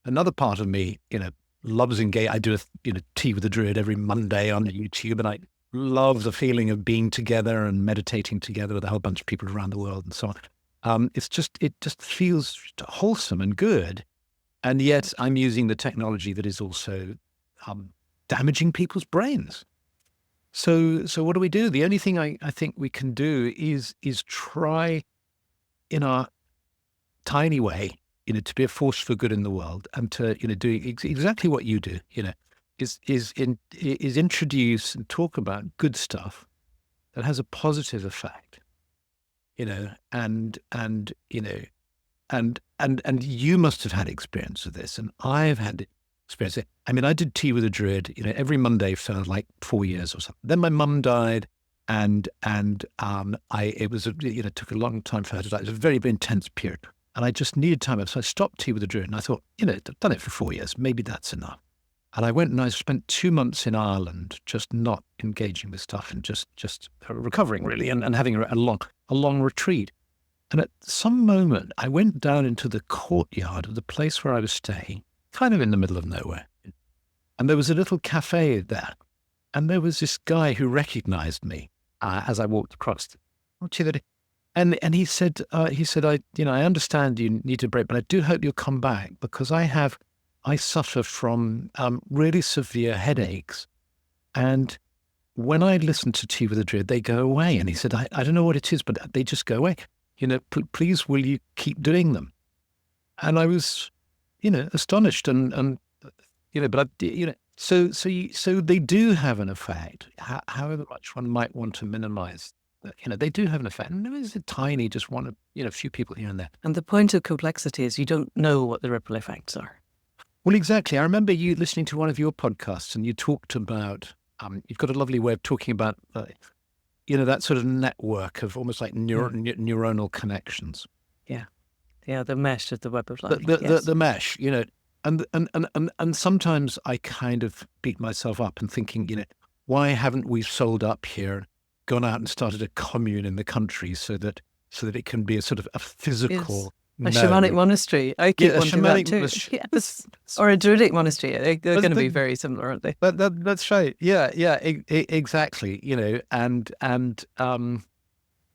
[SPEAKER 1] Another part of me, loves engage. I do a tea with a Druid every Monday on YouTube, and I love the feeling of being together and meditating together with a whole bunch of people around the world and so on. It just feels wholesome and good, and yet I'm using the technology that is also damaging people's brains. So what do we do? The only thing I think we can do is try in our tiny way, to be a force for good in the world, and to do exactly what you do. Is introduce and talk about good stuff that has a positive effect. And you must have had experience of this, and I've had experience. I mean, I did tea with a Druid, every Monday for like 4 years or something. Then my mum died, and it took a long time for her to die. It was a very, very intense period, and I just needed time. So I stopped tea with a Druid, and I thought, I've done it for 4 years, maybe that's enough. And I went and I spent 2 months in Ireland, just not engaging with stuff and just recovering really, and having a long retreat. And at some moment, I went down into the courtyard of the place where I was staying, kind of in the middle of nowhere. And there was a little cafe there. And there was this guy who recognized me as I walked across. And he said, I understand you need a break, but I do hope you'll come back, because I suffer from really severe headaches. And when I listen to Tea with a Druid, they go away. And he said, I don't know what it is, but they just go away. Please, will you keep doing them? And I was, astonished so they do have an effect, however much one might want to minimize that. They do have an effect. And there is a tiny, just one, a few people here and there.
[SPEAKER 2] And the point of complexity is you don't know what the ripple effects are.
[SPEAKER 1] Well, exactly. I remember you listening to one of your podcasts, and you talked about, you've got a lovely way of talking about, that sort of network of almost like neuronal connections.
[SPEAKER 2] Yeah, the mesh of the web of life.
[SPEAKER 1] The mesh, and sometimes I kind of beat myself up and thinking, why haven't we sold up here, gone out and started a commune in the country so that it can be a sort of a physical...
[SPEAKER 2] A shamanic monastery. I keep wanting that too. Yes. Or a Druidic monastery. They're going to be very similar, aren't they?
[SPEAKER 1] That's right. Yeah, exactly. And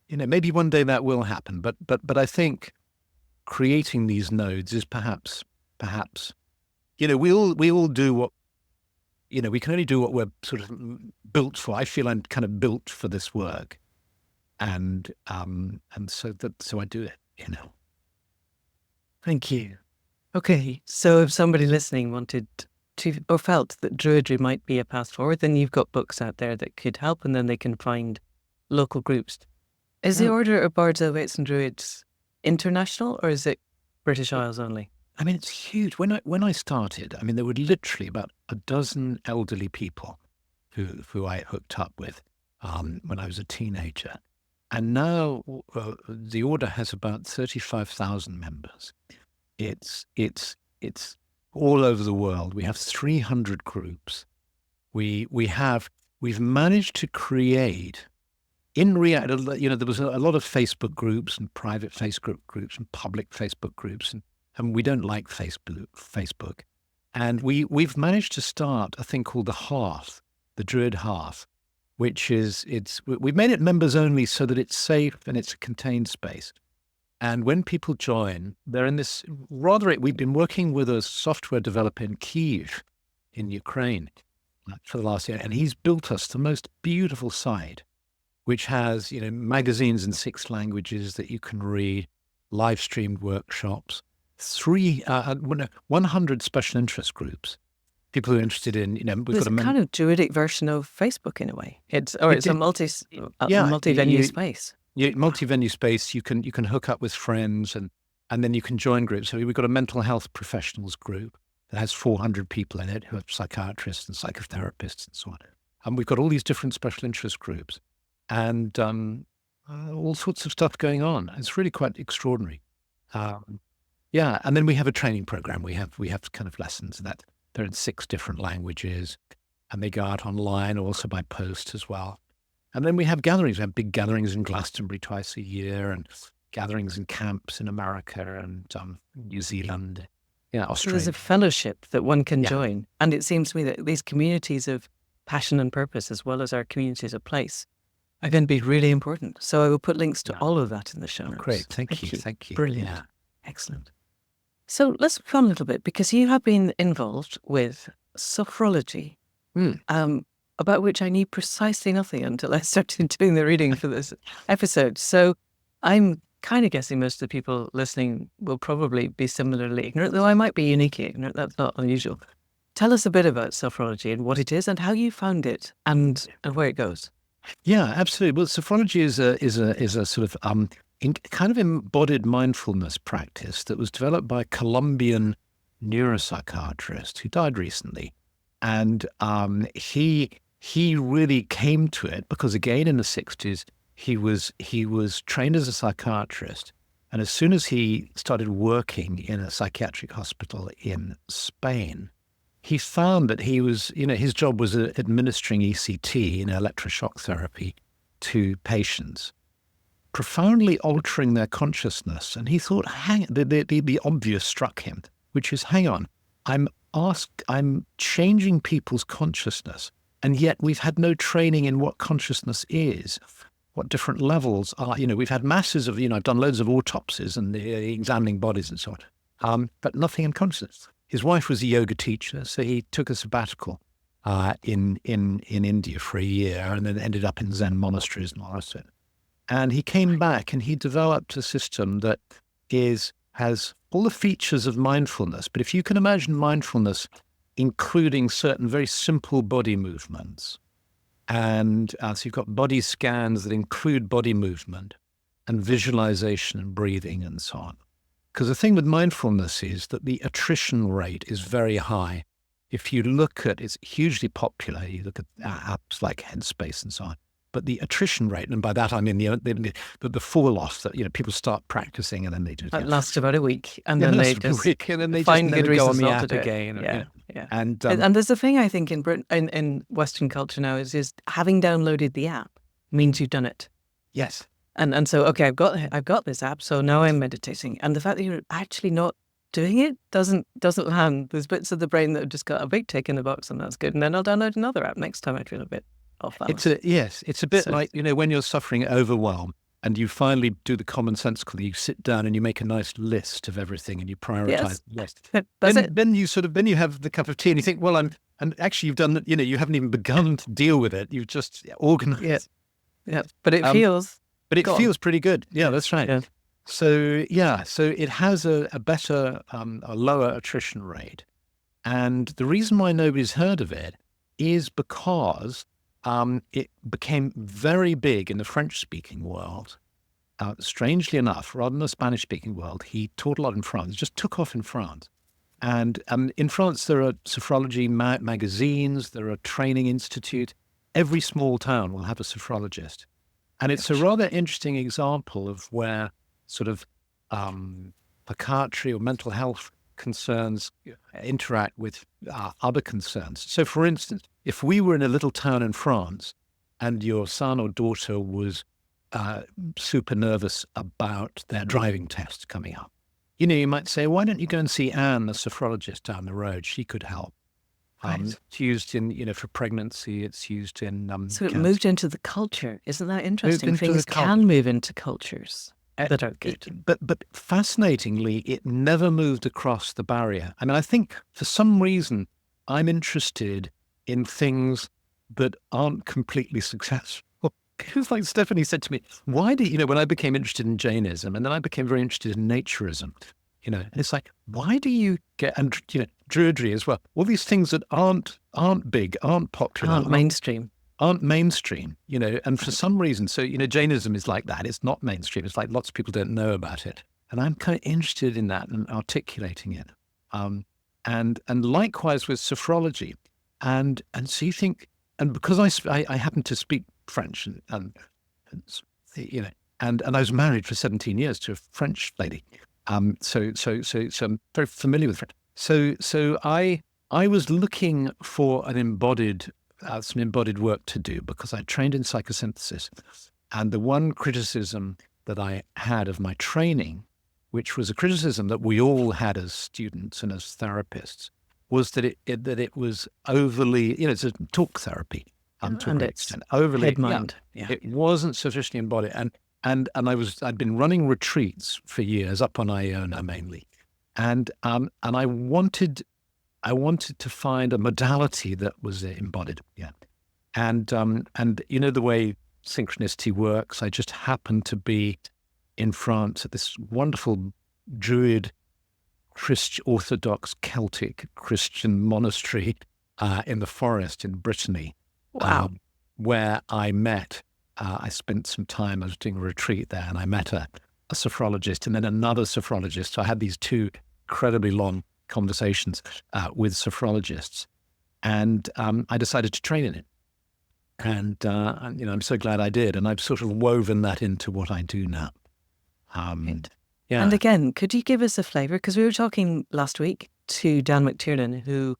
[SPEAKER 1] maybe one day that will happen. But I think creating these nodes is perhaps we all do what we can only do what we're sort of built for. I feel I'm kind of built for this work, and so I do it.
[SPEAKER 2] Thank you. Okay, so if somebody listening wanted to, or felt that Druidry might be a path forward, then you've got books out there that could help, and then they can find local groups. Is the order of Bards, Ovates and Druids international, or is it British Isles only?
[SPEAKER 1] I mean, it's huge. When I started, I mean, there were literally about a dozen elderly people who I hooked up with when I was a teenager. And now the order has about 35,000 members. It's all over the world. We have 300 groups. We've managed to create, in reality, there was a lot of Facebook groups and private Facebook groups and public Facebook groups, and we don't like Facebook. And we've managed to start a thing called the Hearth, the Druid Hearth, which is, we've made it members only so that it's safe and it's a contained space. And when people join, they're in this we've been working with a software developer in Kyiv in Ukraine for the last year, and he's built us the most beautiful site, which has, magazines in 6 languages that you can read, live streamed workshops, 100 special interest groups. People who are interested in, we've got a
[SPEAKER 2] kind of Druidic version of Facebook in a way. It's a multi-venue space.
[SPEAKER 1] Yeah, multi-venue space. You can hook up with friends and then you can join groups. So we've got a mental health professionals group that has 400 people in it who are psychiatrists and psychotherapists and so on. And we've got all these different special interest groups and all sorts of stuff going on. It's really quite extraordinary. And then we have a training program. We have kind of lessons that they're in 6 different languages, and they go out online, also by post as well. And then we have gatherings. We have big gatherings in Glastonbury twice a year, and gatherings in camps in America and New Zealand, Australia.
[SPEAKER 2] So there's a fellowship that one can join. And it seems to me that these communities of passion and purpose, as well as our communities of place, are going to be really important. So I will put links to all of that in the show notes.
[SPEAKER 1] Great. Thank you.
[SPEAKER 2] Brilliant. Yeah. Excellent. So let's move on a little bit, because you have been involved with sophrology, about which I knew precisely nothing until I started doing the reading for this episode. So I'm kind of guessing most of the people listening will probably be similarly ignorant, though I might be uniquely ignorant. That's not unusual. Tell us a bit about sophrology and what it is and how you found it and where it goes.
[SPEAKER 1] Yeah, absolutely. Well, sophrology is a sort of kind of embodied mindfulness practice that was developed by a Colombian neuropsychiatrist who died recently. And he really came to it because, again, in the 60s, he was trained as a psychiatrist. And as soon as he started working in a psychiatric hospital in Spain, he found that he was, his job was administering ECT, electroshock therapy, to patients, profoundly altering their consciousness. And he thought, the obvious struck him, which is, hang on, I'm changing people's consciousness, and yet we've had no training in what consciousness is, what different levels are. We've had masses of, I've done loads of autopsies and examining bodies and so on, but nothing in consciousness. His wife was a yoga teacher, so he took a sabbatical in India for a year, and then ended up in Zen monasteries and all the rest of it. And he came back and he developed a system that has all the features of mindfulness. But if you can imagine mindfulness including certain very simple body movements, and so you've got body scans that include body movement and visualization and breathing and so on. Because the thing with mindfulness is that the attrition rate is very high. If you look at, it's hugely popular. You look at apps like Headspace and so on. But the attrition rate, and by that I mean the fall off that people start practicing and then they do.
[SPEAKER 2] That lasts about a week, and then they just find good reasons not to do it again. Yeah. And there's a thing I think in Britain, in Western culture now is having downloaded the app means you've done it.
[SPEAKER 1] Yes.
[SPEAKER 2] And so I've got this app, so now I'm meditating, and the fact that you're actually not doing it doesn't land. There's bits of the brain that have just got a big tick in the box, and that's good. And then I'll download another app next time I feel a bit off balance.
[SPEAKER 1] It's a bit like, when you're suffering overwhelm and you finally do the commonsensical, you sit down and you make a nice list of everything and you prioritize the list. Then you have the cup of tea and you think, well, and actually you've done, you haven't even begun to deal with it. You've just organized.
[SPEAKER 2] Yeah. But it feels.
[SPEAKER 1] But it feels pretty good. Yeah, that's right. Yeah. So it has a better, a lower attrition rate. And the reason why nobody's heard of it is because it became very big in the French-speaking world. Strangely enough, rather than the Spanish-speaking world, he taught a lot in France. It just took off in France. And in France, there are sophrology magazines, there are training institutes. Every small town will have a sophrologist. And it's a rather interesting example of where sort of psychiatry or mental health concerns interact with other concerns. So, for instance, if we were in a little town in France and your son or daughter was super nervous about their driving test coming up, you might say, why don't you go and see Anne, the sophrologist down the road? She could help.
[SPEAKER 2] Right.
[SPEAKER 1] It's used in, for pregnancy. It's used in
[SPEAKER 2] So it
[SPEAKER 1] cancer.
[SPEAKER 2] moved into the culture. Isn't that interesting?
[SPEAKER 1] into
[SPEAKER 2] Things
[SPEAKER 1] the culture.
[SPEAKER 2] can move into cultures that are good.
[SPEAKER 1] But fascinatingly, it never moved across the barrier. I mean, I think for some reason, I'm interested in things that aren't completely successful. It's like Stephanie said to me, why do when I became interested in Jainism, and then I became very interested in naturism, and it's like, why do you get, and Druidry as well, all these things that aren't big, aren't popular,
[SPEAKER 2] Aren't mainstream,
[SPEAKER 1] and for some reason, so Jainism is like that. It's not mainstream. It's like lots of people don't know about it, and I'm kind of interested in that and articulating it, and likewise with sophrology, and so you think, and because I happen to speak French, and I was married for 17 years to a French lady, so I'm very familiar with French. So I was looking for some embodied work to do, because I trained in psychosynthesis, and the one criticism that I had of my training, which was a criticism that we all had as students and as therapists, was that it was overly, it's a talk therapy. To a great extent, overly
[SPEAKER 2] head mind. Yeah.
[SPEAKER 1] It wasn't sufficiently embodied, and I'd been running retreats for years up on Iona mainly, and I wanted to find a modality that was embodied, and the way synchronicity works, I just happened to be in France at this wonderful Druid Orthodox Celtic Christian monastery in the forest in Brittany.
[SPEAKER 2] Wow.
[SPEAKER 1] Where I met, I spent some time, I was doing a retreat there, and I met a sophrologist and then another sophrologist. So I had these two incredibly long conversations with sophrologists, and I decided to train in it. And, I'm so glad I did. And I've sort of woven that into what I do now. Yeah.
[SPEAKER 2] And again, could you give us a flavour? Because we were talking last week to Dan McTiernan, who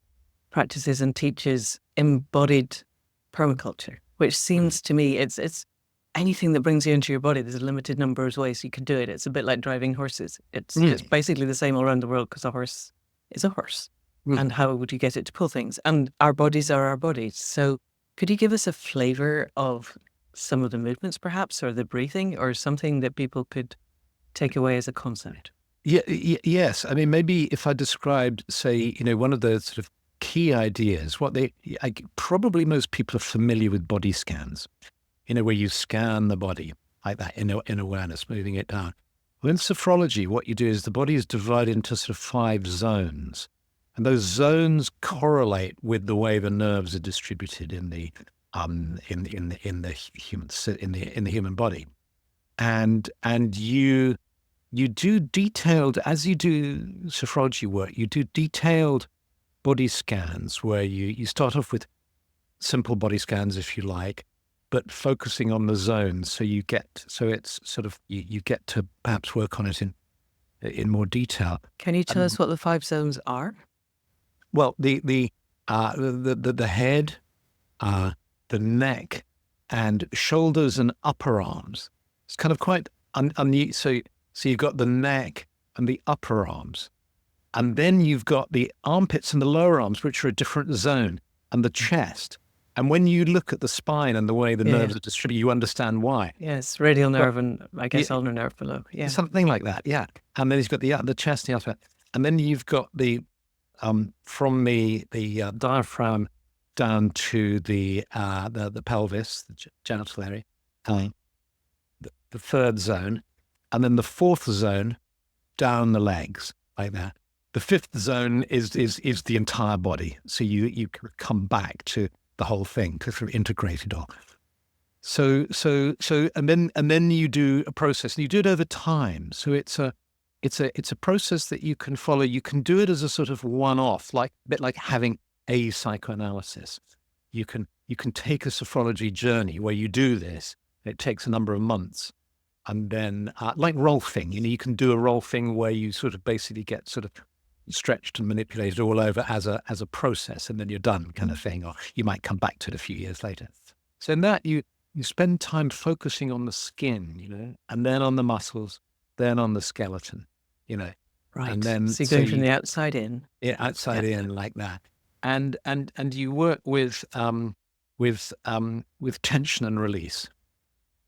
[SPEAKER 2] practices and teaches embodied permaculture, which seems to me it's anything that brings you into your body. There's a limited number of ways you can do it. It's a bit like driving horses. It's basically the same all around the world, because a horse is a horse. And how would you get it to pull things? And our bodies are our bodies. So could you give us a flavour of some of the movements perhaps, or the breathing, or something that people could take away as a concept?
[SPEAKER 1] Yes. I mean, maybe if I described, say, one of the sort of key ideas, probably most people are familiar with body scans, where you scan the body like that in awareness, moving it down. Well, in sophrology, what you do is the body is divided into sort of 5 zones, and those zones correlate with the way the nerves are distributed in the human body, and you do detailed, as you do sophrology work, you do detailed body scans where you start off with simple body scans, if you like, but focusing on the zones. So you get to perhaps work on it in more detail.
[SPEAKER 2] Can you tell us what the 5 zones are?
[SPEAKER 1] Well, the head, the neck, and shoulders and upper arms. It's kind of quite unusual. So you've got the neck and the upper arms. And then you've got the armpits and the lower arms, which are a different zone, and the chest. And when you look at the spine and the way the nerves are distributed, you understand why.
[SPEAKER 2] Yes, radial nerve and I guess ulnar nerve below. Yeah,
[SPEAKER 1] something like that. Yeah, and then you've got the chest, the upper, and then you've got the from the diaphragm down to the pelvis, the genital area, the third zone, and then the fourth zone down the legs like that. The fifth zone is the entire body. So you come back to the whole thing to sort of integrate it all. So and then you do a process, and you do it over time. So it's a process that you can follow. You can do it as a sort of one-off, a bit like having a psychoanalysis. You can take a sophrology journey where you do this. It takes a number of months. And then, like rolfing, you can do a rolfing where you sort of basically get sort of stretched and manipulated all over as a process, and then you're done, kind of thing. Or you might come back to it a few years later. So in that, you spend time focusing on the skin, and then on the muscles, then on the skeleton,
[SPEAKER 2] Right.
[SPEAKER 1] And then
[SPEAKER 2] so you're going from the outside in.
[SPEAKER 1] outside in like that. And you work with tension and release.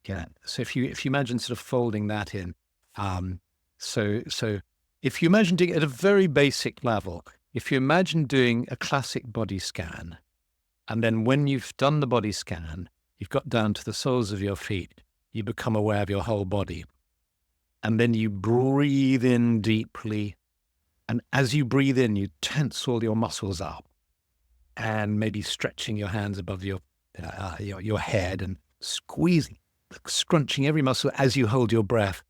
[SPEAKER 1] Yeah. So if you imagine sort of folding that in, so if you imagine doing it at a very basic level, if you imagine doing a classic body scan, and then when you've done the body scan, you've got down to the soles of your feet, you become aware of your whole body. And then you breathe in deeply. And as you breathe in, you tense all your muscles up, and maybe stretching your hands above your head and squeezing, scrunching every muscle as you hold your breath.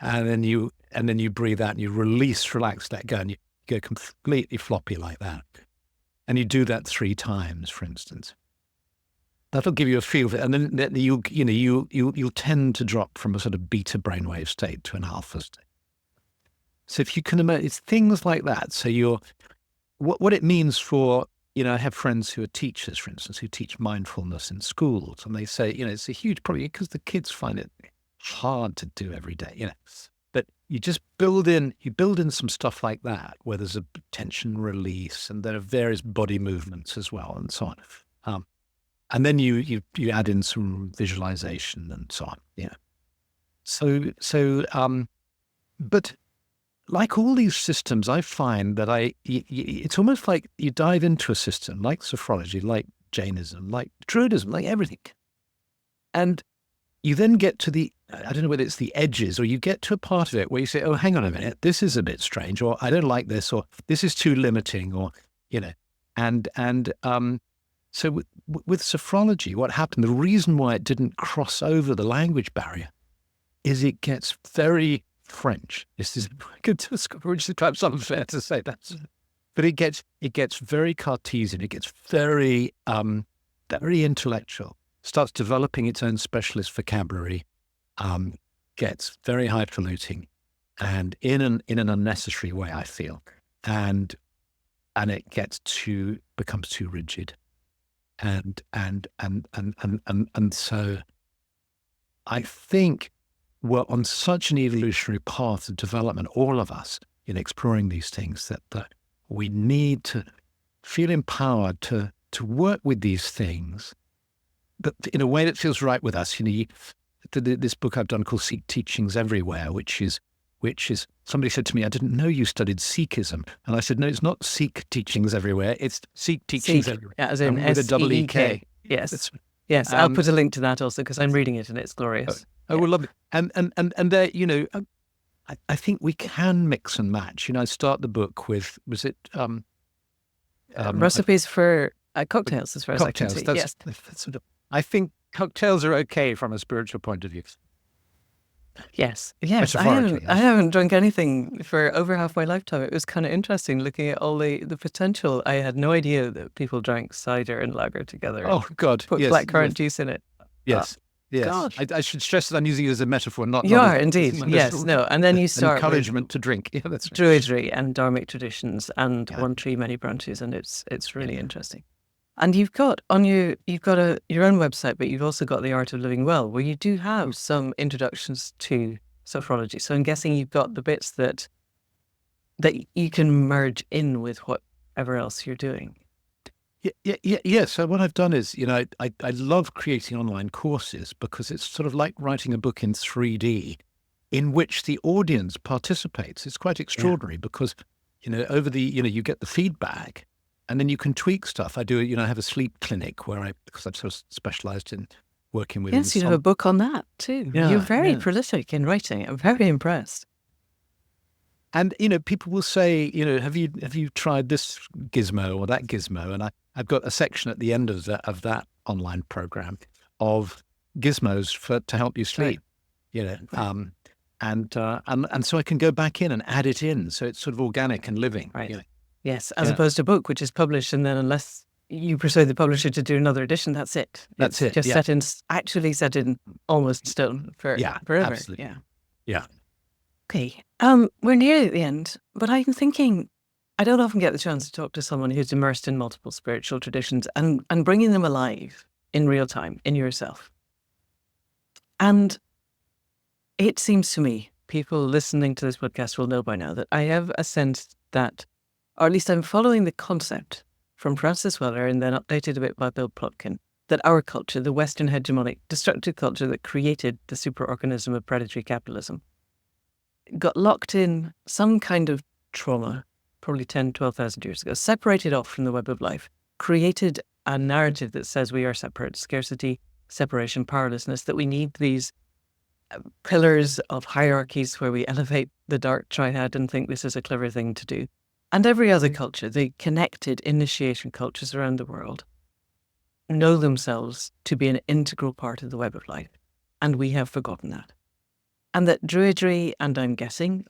[SPEAKER 1] And then you breathe out and you release, relax, let go, and you go completely floppy like that. And you do that 3 times, for instance. That'll give you a feel of it, and then you'll tend to drop from a sort of beta brainwave state to an alpha state. So if you can imagine, it's things like that. So what it means for, I have friends who are teachers, for instance, who teach mindfulness in schools, and they say, it's a huge problem because the kids find it hard to do every day, But you just build in some stuff like that, where there's a tension release, and there are various body movements as well, and so on. And then you add in some visualization and so on. Yeah. But like all these systems, I find that it's almost like you dive into a system like sophrology, like Jainism, like Druidism, like everything. And you then get to I don't know whether it's the edges, or you get to a part of it where you say, oh, hang on a minute, this is a bit strange, or I don't like this, or this is too limiting, or, so with sophrology, what happened, the reason why it didn't cross over the language barrier is it gets very French. This is good to discover, which is perhaps unfair to say that. But it gets very Cartesian. It gets very, very intellectual, starts developing its own specialist vocabulary, gets very highfalutin, and in an unnecessary way, I feel. And it becomes too rigid. And so I think we're on such an evolutionary path of development, all of us, in exploring these things, that we need to feel empowered to work with these things, but in a way that feels right with us. This book I've done called Sikh Teachings Everywhere, which is somebody said to me, I didn't know you studied Sikhism. And I said, no, it's not Sikh Teachings Everywhere. It's Sikh Teachings Everywhere.
[SPEAKER 2] Yeah, as in
[SPEAKER 1] with a double EK.
[SPEAKER 2] Yes. Yes. I'll put a link to that also, because I'm reading it and it's glorious.
[SPEAKER 1] Well, lovely. And there, I think we can mix and match. I start the book with, was it?
[SPEAKER 2] Recipes for cocktails, as far as I can see.
[SPEAKER 1] That's sort of, I think cocktails are okay from a spiritual point of view.
[SPEAKER 2] Yes. I haven't drunk anything for over half my lifetime. It was kind of interesting looking at all the potential. I had no idea that people drank cider and lager together.
[SPEAKER 1] Oh, God.
[SPEAKER 2] Put
[SPEAKER 1] yes,
[SPEAKER 2] blackcurrant juice in it.
[SPEAKER 1] Yes. Yes. I should stress that I'm using it as a metaphor, not
[SPEAKER 2] You are indeed. Yes. No. And then you start
[SPEAKER 1] encouragement to drink. Yeah, that's right.
[SPEAKER 2] Druidry and Dharmic traditions and One Tree, Many Branches, and it's really interesting. And you've got your own website, but you've also got The Art of Living Well, where you do have some introductions to sophrology. So I'm guessing you've got the bits that you can merge in with whatever else you're doing.
[SPEAKER 1] Yeah. So what I've done is, I love creating online courses, because it's sort of like writing a book in 3D in which the audience participates. It's quite extraordinary because, over you get the feedback, and then you can tweak stuff. I do, I have a sleep clinic because I've sort of specialized in working with.
[SPEAKER 2] Yes, you have a book on that too.
[SPEAKER 1] Yeah,
[SPEAKER 2] you're very prolific in writing. I'm very impressed.
[SPEAKER 1] And, people will say, have you tried this gizmo or that gizmo? And I've got a section at the end of that online program of gizmos to help you sleep, and so I can go back in and add it in. So it's sort of organic and living.
[SPEAKER 2] Right. Yes. As opposed to a book, which is published, and then unless you persuade the publisher to do another edition, that's it.
[SPEAKER 1] That's it.
[SPEAKER 2] Just set in almost stone forever.
[SPEAKER 1] Absolutely. Yeah.
[SPEAKER 2] Okay. We're nearly at the end, but I'm thinking, I don't often get the chance to talk to someone who's immersed in multiple spiritual traditions and bringing them alive in real time in yourself. And it seems to me people listening to this podcast will know by now that I have a sense that, or at least I'm following the concept from Francis Weller and then updated a bit by Bill Plotkin, that our culture, the Western hegemonic destructive culture that created the superorganism of predatory capitalism, got locked in some kind of trauma, probably 10, 12,000 years ago, separated off from the web of life, created a narrative that says we are separate, scarcity, separation, powerlessness, that we need these pillars of hierarchies where we elevate the dark triad and think this is a clever thing to do. And every other culture, the connected initiation cultures around the world, know themselves to be an integral part of the web of life. And we have forgotten that. And that Druidry, and I'm guessing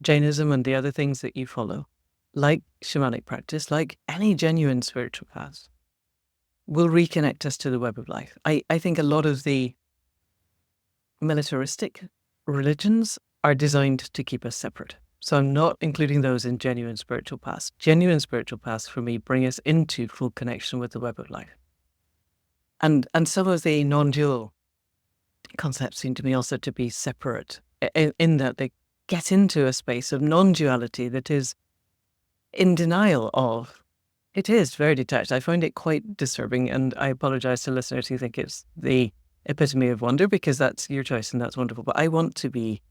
[SPEAKER 2] Jainism and the other things that you follow, like shamanic practice, like any genuine spiritual path, will reconnect us to the web of life. I think a lot of the militaristic religions are designed to keep us separate. So I'm not including those in genuine spiritual paths. Genuine spiritual paths for me bring us into full connection with the web of life. And some of the non-dual concepts seem to me also to be separate in that they get into a space of non-duality that is in denial of. It is very detached. I find it quite disturbing, and I apologize to listeners who think it's the epitome of wonder, because that's your choice and that's wonderful. But I want to be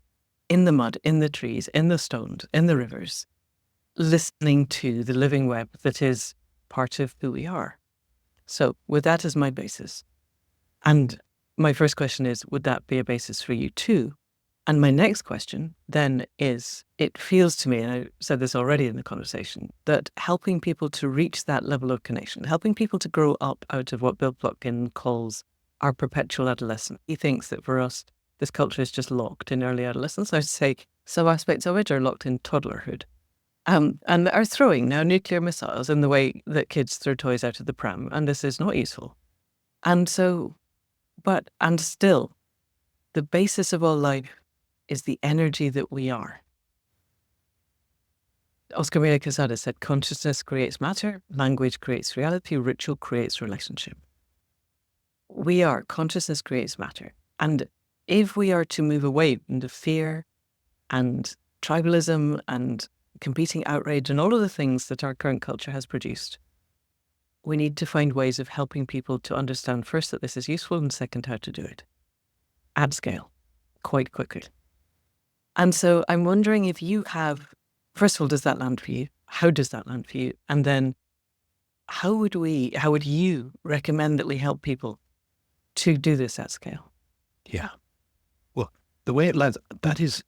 [SPEAKER 2] in the mud, in the trees, in the stones, in the rivers, listening to the living web that is part of who we are. So with that as my basis, and my first question is, would that be a basis for you too? And my next question then is, it feels to me, and I said this already in the conversation, that helping people to reach that level of connection, helping people to grow up out of what Bill Plotkin calls our perpetual adolescence. He thinks that for us, this culture is just locked in early adolescence. I would say some aspects of it are locked in toddlerhood. And are throwing now nuclear missiles in the way that kids throw toys out of the pram. And this is not useful. And so, and still, the basis of all life is the energy that we are. Oscar Maria Quesada said, consciousness creates matter, language creates reality, ritual creates relationship. We are, consciousness creates matter. And if we are to move away from the fear and tribalism and competing outrage and all of the things that our current culture has produced, we need to find ways of helping people to understand first that this is useful, and second, how to do it at scale, quite quickly. And so I'm wondering if you have, first of all, does that land for you? How does that land for you? And then how would you recommend that we help people to do this at scale?
[SPEAKER 1] Yeah. Well, the way it lands, that is,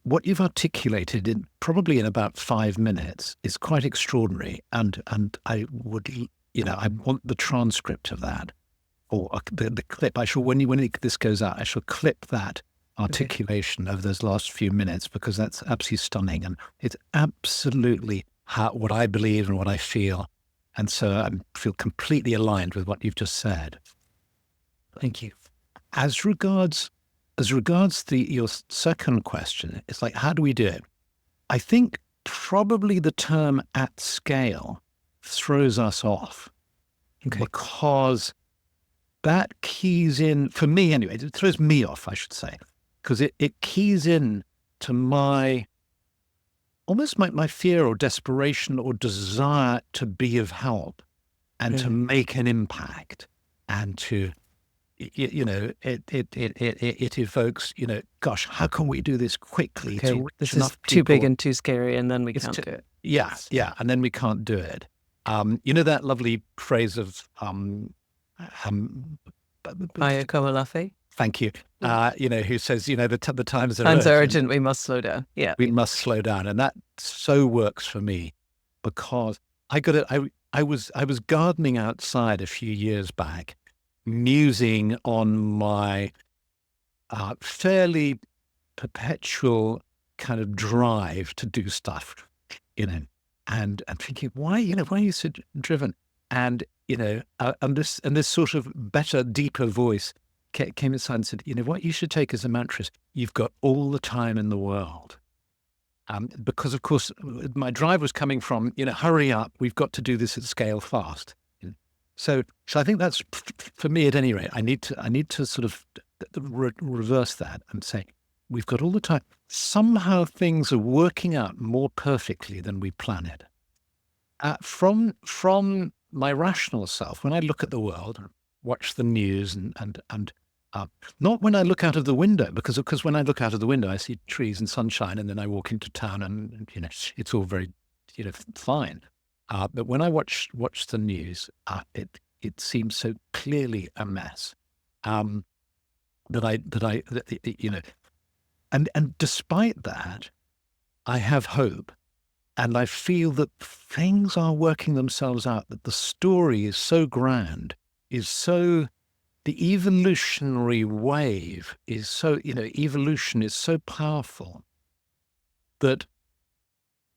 [SPEAKER 1] what you've articulated probably in about 5 minutes is quite extraordinary. And I would, I want the transcript of that, or the clip. I shall, when this goes out, I shall clip that articulation of those last few minutes, because that's absolutely stunning. And it's absolutely what I believe and what I feel. And so I feel completely aligned with what you've just said. Thank you. As regards your second question, it's like, how do we do it? I think probably the term at scale throws us off, because that keys in, for me anyway, it throws me off, I should say, because it keys in to almost my fear or desperation or desire to be of help and to make an impact, and to, it evokes, gosh, how can we do this quickly?
[SPEAKER 2] Okay, this is too big and too scary, and then we can't do it.
[SPEAKER 1] Yeah, and then we can't do it. That lovely phrase of
[SPEAKER 2] Ayakawalafe?
[SPEAKER 1] Thank you. Who says, the times are
[SPEAKER 2] urgent, we must slow down. Yeah.
[SPEAKER 1] We must slow down. And that so works for me, because I was gardening outside a few years back, musing on my fairly perpetual kind of drive to do stuff, and thinking, why are you so driven? And, and this sort of better, deeper voice came inside and said, what you should take as a mantra is, you've got all the time in the world. Because, of course, my drive was coming from, hurry up, we've got to do this at scale fast. So I think that's, for me at any rate, I need to sort of reverse that and say, we've got all the time. Somehow things are working out more perfectly than we planned. From my rational self, when I look at the world and watch the news and not when I look out of the window, because when I look out of the window, I see trees and sunshine, and then I walk into town and it's all very, fine. But when I watch the news, it seems so clearly a mess. And despite that, I have hope, and I feel that things are working themselves out, that the story is so grand, the evolutionary wave is so, evolution is so powerful that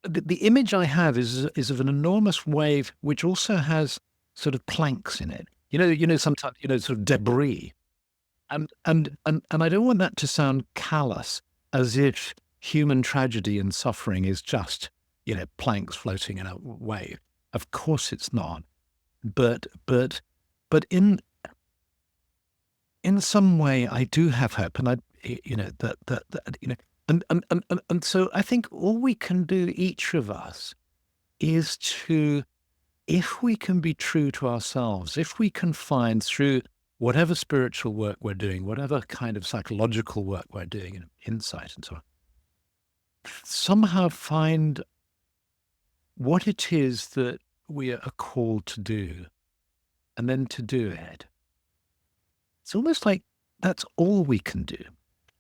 [SPEAKER 1] the image I have is of an enormous wave which also has sort of planks in it. Sometimes, sort of debris. And I don't want that to sound callous, as if human tragedy and suffering is just, planks floating in a wave. Of course it's not. But in some way I do have hope, and and so I think all we can do, each of us, is to, if we can be true to ourselves, if we can find through whatever spiritual work we're doing, whatever kind of psychological work we're doing, insight and so on, somehow find what it is that we are called to do, and then to do it. It's almost like that's all we can do.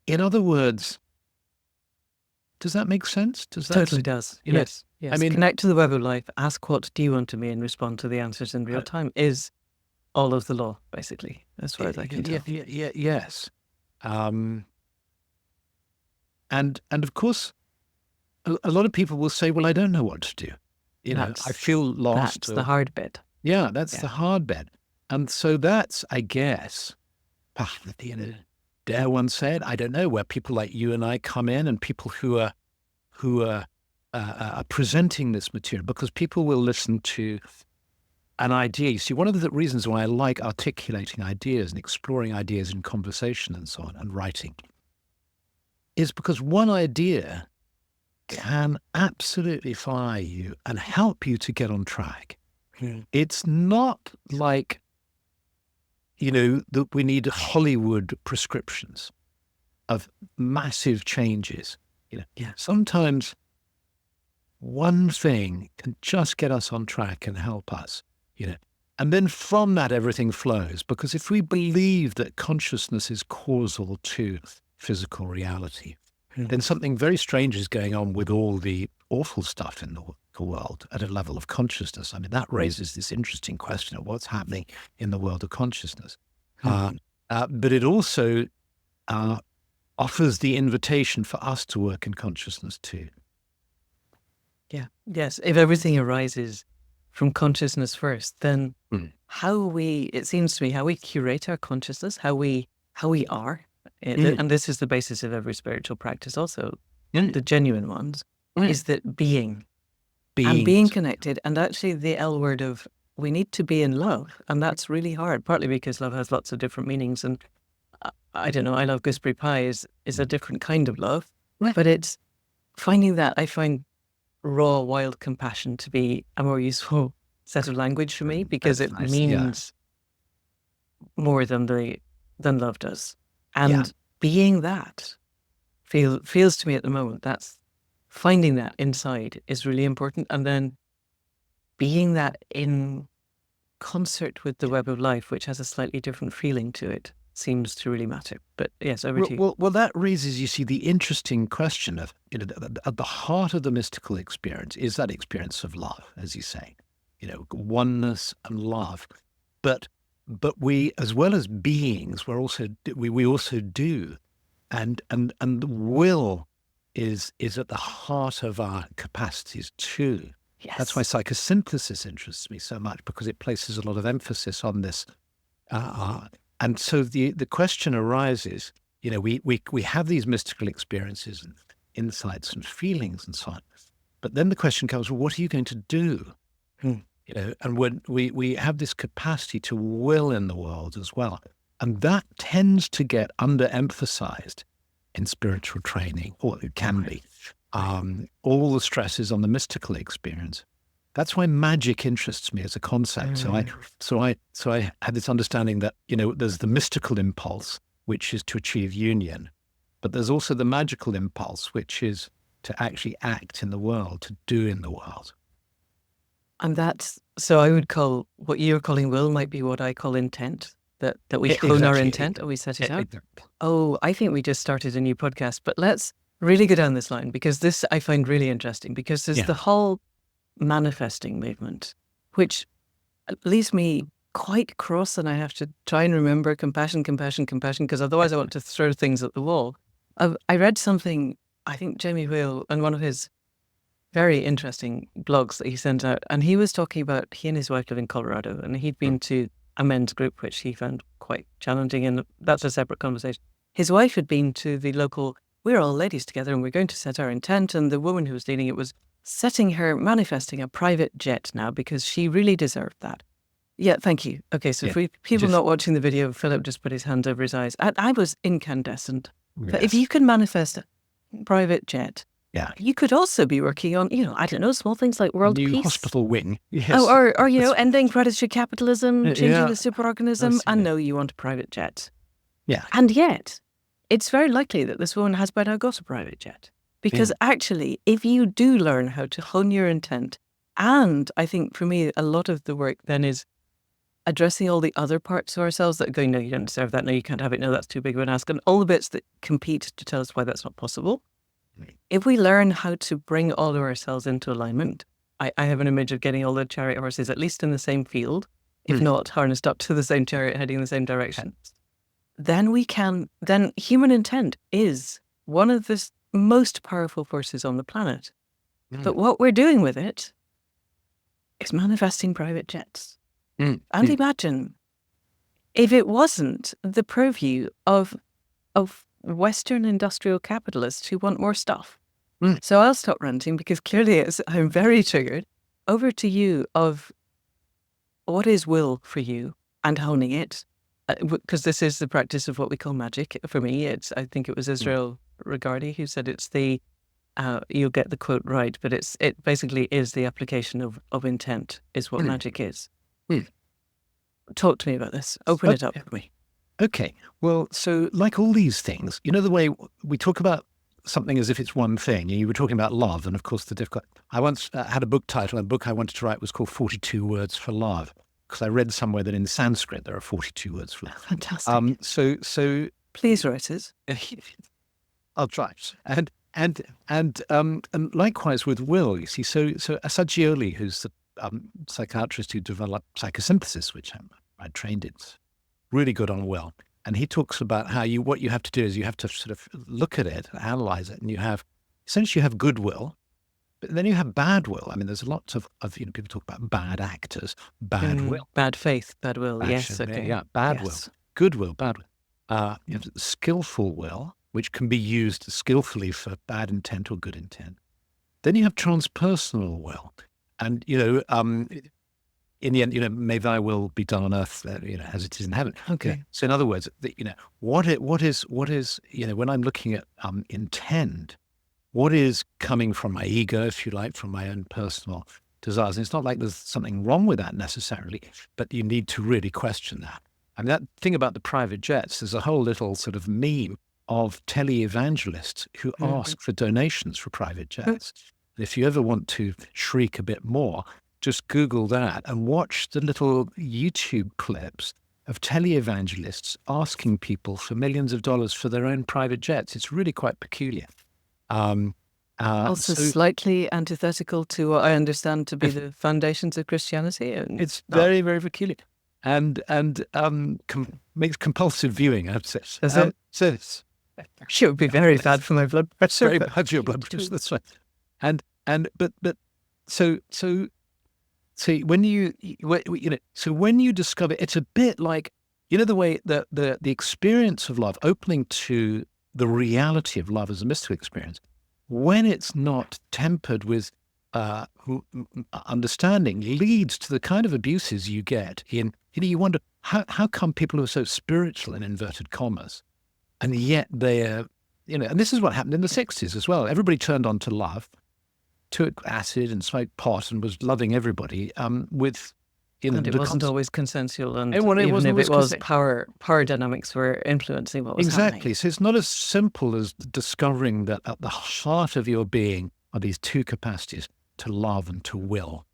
[SPEAKER 1] In other words, does that make sense?
[SPEAKER 2] Totally does. Yes. I mean, connect to the web of life, ask what do you want to me, and respond to the answers in real time is all of the law, basically, as far as I can tell.
[SPEAKER 1] Yes. And of course, a lot of people will say, well, I don't know what to do. I feel lost.
[SPEAKER 2] That's the hard bit.
[SPEAKER 1] Yeah, that's the hard bit. And so that's, I guess, dare one say it, I don't know, where people like you and I come in, and people who are presenting this material, because people will listen to an idea. You see, one of the reasons why I like articulating ideas and exploring ideas in conversation and so on, and writing, is because one idea can absolutely fire you and help you to get on track. It's not like, that we need Hollywood prescriptions of massive changes. Sometimes one thing can just get us on track and help us, and then from that everything flows. Because if we believe that consciousness is causal to physical reality, then something very strange is going on with all the awful stuff in the world at a level of consciousness. I mean, that raises this interesting question of what's happening in the world of consciousness. But it also offers the invitation for us to work in consciousness too.
[SPEAKER 2] Yeah. Yes. If everything arises from consciousness first, then it seems to me, how we curate our consciousness, how we are, and this is the basis of every spiritual practice also, the genuine ones, is that being and being connected. And actually the L word of, we need to be in love. And that's really hard, partly because love has lots of different meanings. And I don't know, I love gooseberry pie is a different kind of love, but it's finding that. I find raw, wild compassion to be a more useful set of language for me, because it means more than love does. And being that feels to me at the moment, that's finding that inside is really important. And then being that in concert with the web of life, which has a slightly different feeling to it, seems to really matter. But yes, over to you.
[SPEAKER 1] Well, that raises, you see, the interesting question of, at the heart of the mystical experience is that experience of love, as you say, oneness and love. But we, as well as beings, we also do, and the will is at the heart of our capacities too.
[SPEAKER 2] Yes.
[SPEAKER 1] That's why psychosynthesis interests me so much, because it places a lot of emphasis on this. And so the question arises, we have these mystical experiences and insights and feelings and so on. But then the question comes, well, what are you going to do? And when we have this capacity to will in the world as well. And that tends to get underemphasized in spiritual training, or it can be. All the stress is on the mystical experience. That's why magic interests me as a concept. So I had this understanding that, there's the mystical impulse, which is to achieve union, but there's also the magical impulse, which is to actually act in the world, to do in the world.
[SPEAKER 2] And so I would call what you're calling will might be what I call intent, that we hone our intent and we set it out. Oh, I think we just started a new podcast, but let's really go down this line, because this I find really interesting, because there's the whole manifesting movement, which leaves me quite cross, and I have to try and remember compassion, because otherwise I want to throw things at the wall. I read something, I think Jamie Whale, on one of his very interesting blogs that he sent out, and he was talking about, he and his wife live in Colorado, and he'd been to a men's group, which he found quite challenging, and that's a separate conversation. His wife had been to the local, we're all ladies together and we're going to set our intent, and the woman who was leading it was manifesting a private jet now, because she really deserved that. Yeah, thank you. Okay, so for people not watching the video, Philip just put his hand over his eyes. I was incandescent. Yes. But if you can manifest a private jet, you could also be working on, I don't know, small things like world
[SPEAKER 1] new
[SPEAKER 2] peace.
[SPEAKER 1] Hospital wing. Yes.
[SPEAKER 2] Oh, or ending predatory capitalism, changing the superorganism, and no, you want a private jet.
[SPEAKER 1] Yeah.
[SPEAKER 2] And yet, it's very likely that this woman has by now got a private jet. Because actually, if you do learn how to hone your intent, and I think for me, a lot of the work then is addressing all the other parts of ourselves that are going, no, you don't deserve that, no, you can't have it, no, that's too big of an ask, and all the bits that compete to tell us why that's not possible. If we learn how to bring all of ourselves into alignment, I have an image of getting all the chariot horses at least in the same field, if not harnessed up to the same chariot heading in the same direction, then human intent is one of the most powerful forces on the planet. But what we're doing with it is manifesting private jets. And imagine if it wasn't the purview of Western industrial capitalists who want more stuff. So I'll stop ranting, because clearly I'm very triggered. Over to you of what is will for you and honing it, because this is the practice of what we call magic. For me, I think it was Israel Regardi who said it's the, you'll get the quote right, but it basically is the application of intent is what magic is. Talk to me about this. Open it up for me.
[SPEAKER 1] Okay. Well, so like all these things, the way we talk about something as if it's one thing. You were talking about love, and of course the difficult. I once had a book title, and a book I wanted to write was called 42 Words for Love, because I read somewhere that in Sanskrit there are 42 words for love.
[SPEAKER 2] Fantastic.
[SPEAKER 1] So
[SPEAKER 2] please write it.
[SPEAKER 1] I'll try. And likewise with will, you see. So Assagioli, who's the psychiatrist who developed psychosynthesis, which I trained in, really good on will. And he talks about how what you have to do is you have to sort of look at it, analyze it, and you have good will, but then you have bad will. I mean, there's lots of people talk about bad actors, bad will,
[SPEAKER 2] bad faith, bad will. Yes, okay.
[SPEAKER 1] Yeah, bad will, good will, bad will. You have skillful will, which can be used skillfully for bad intent or good intent. Then you have transpersonal will, and in the end, may thy will be done on earth, as it is in heaven.
[SPEAKER 2] Okay.
[SPEAKER 1] So in other words, what is when I'm looking at intent, what is coming from my ego, if you like, from my own personal desires? And it's not like there's something wrong with that necessarily, but you need to really question that. And that thing about the private jets, there's a whole little sort of meme of tele-evangelists who ask for donations for private jets. And if you ever want to shriek a bit more, just Google that and watch the little YouTube clips of tele-evangelists asking people for millions of dollars for their own private jets. It's really quite peculiar.
[SPEAKER 2] Also slightly antithetical to what I understand to be the foundations of Christianity.
[SPEAKER 1] It's very, very peculiar. And makes compulsive viewing, I'd say.
[SPEAKER 2] It would be very bad for my blood pressure.
[SPEAKER 1] Very bad for your blood pressure, that's right. So when you discover, it's a bit like, the way that the experience of love, opening to the reality of love as a mystical experience, when it's not tempered with understanding, leads to the kind of abuses you get in, you wonder, how come people who are so spiritual in inverted commas, and yet they're and this is what happened in the 60s as well. Everybody turned on to love, took acid and smoked pot and was loving everybody with,
[SPEAKER 2] and it wasn't always consensual, and
[SPEAKER 1] even
[SPEAKER 2] if it was, power dynamics were influencing what was happening.
[SPEAKER 1] Exactly. So it's not as simple as discovering that at the heart of your being are these two capacities, to love and to will.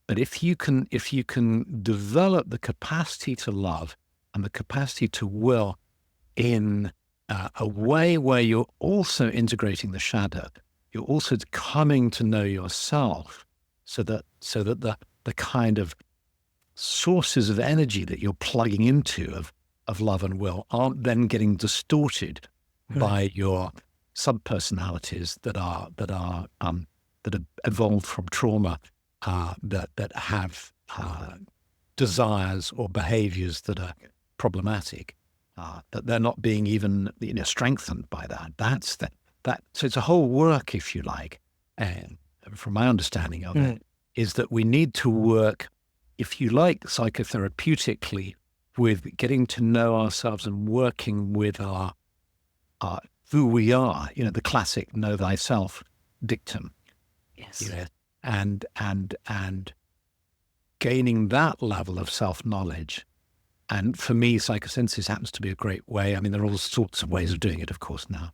[SPEAKER 1] But if you can develop the capacity to love and the capacity to will in a way where you're also integrating the shadow, you're also coming to know yourself, so that the kind of sources of energy that you're plugging into of love and will aren't then getting distorted by your subpersonalities that have evolved from trauma, that have desires or behaviors that are problematic, that they're not being even strengthened by that. That's that. So it's a whole work, if you like, and from my understanding of it, is that we need to work, if you like, psychotherapeutically, with getting to know ourselves and working with our who we are. The classic "know thyself" dictum.
[SPEAKER 2] Yes.
[SPEAKER 1] And gaining that level of self-knowledge. And for me, psychosynthesis happens to be a great way. I mean, there are all sorts of ways of doing it, of course, now.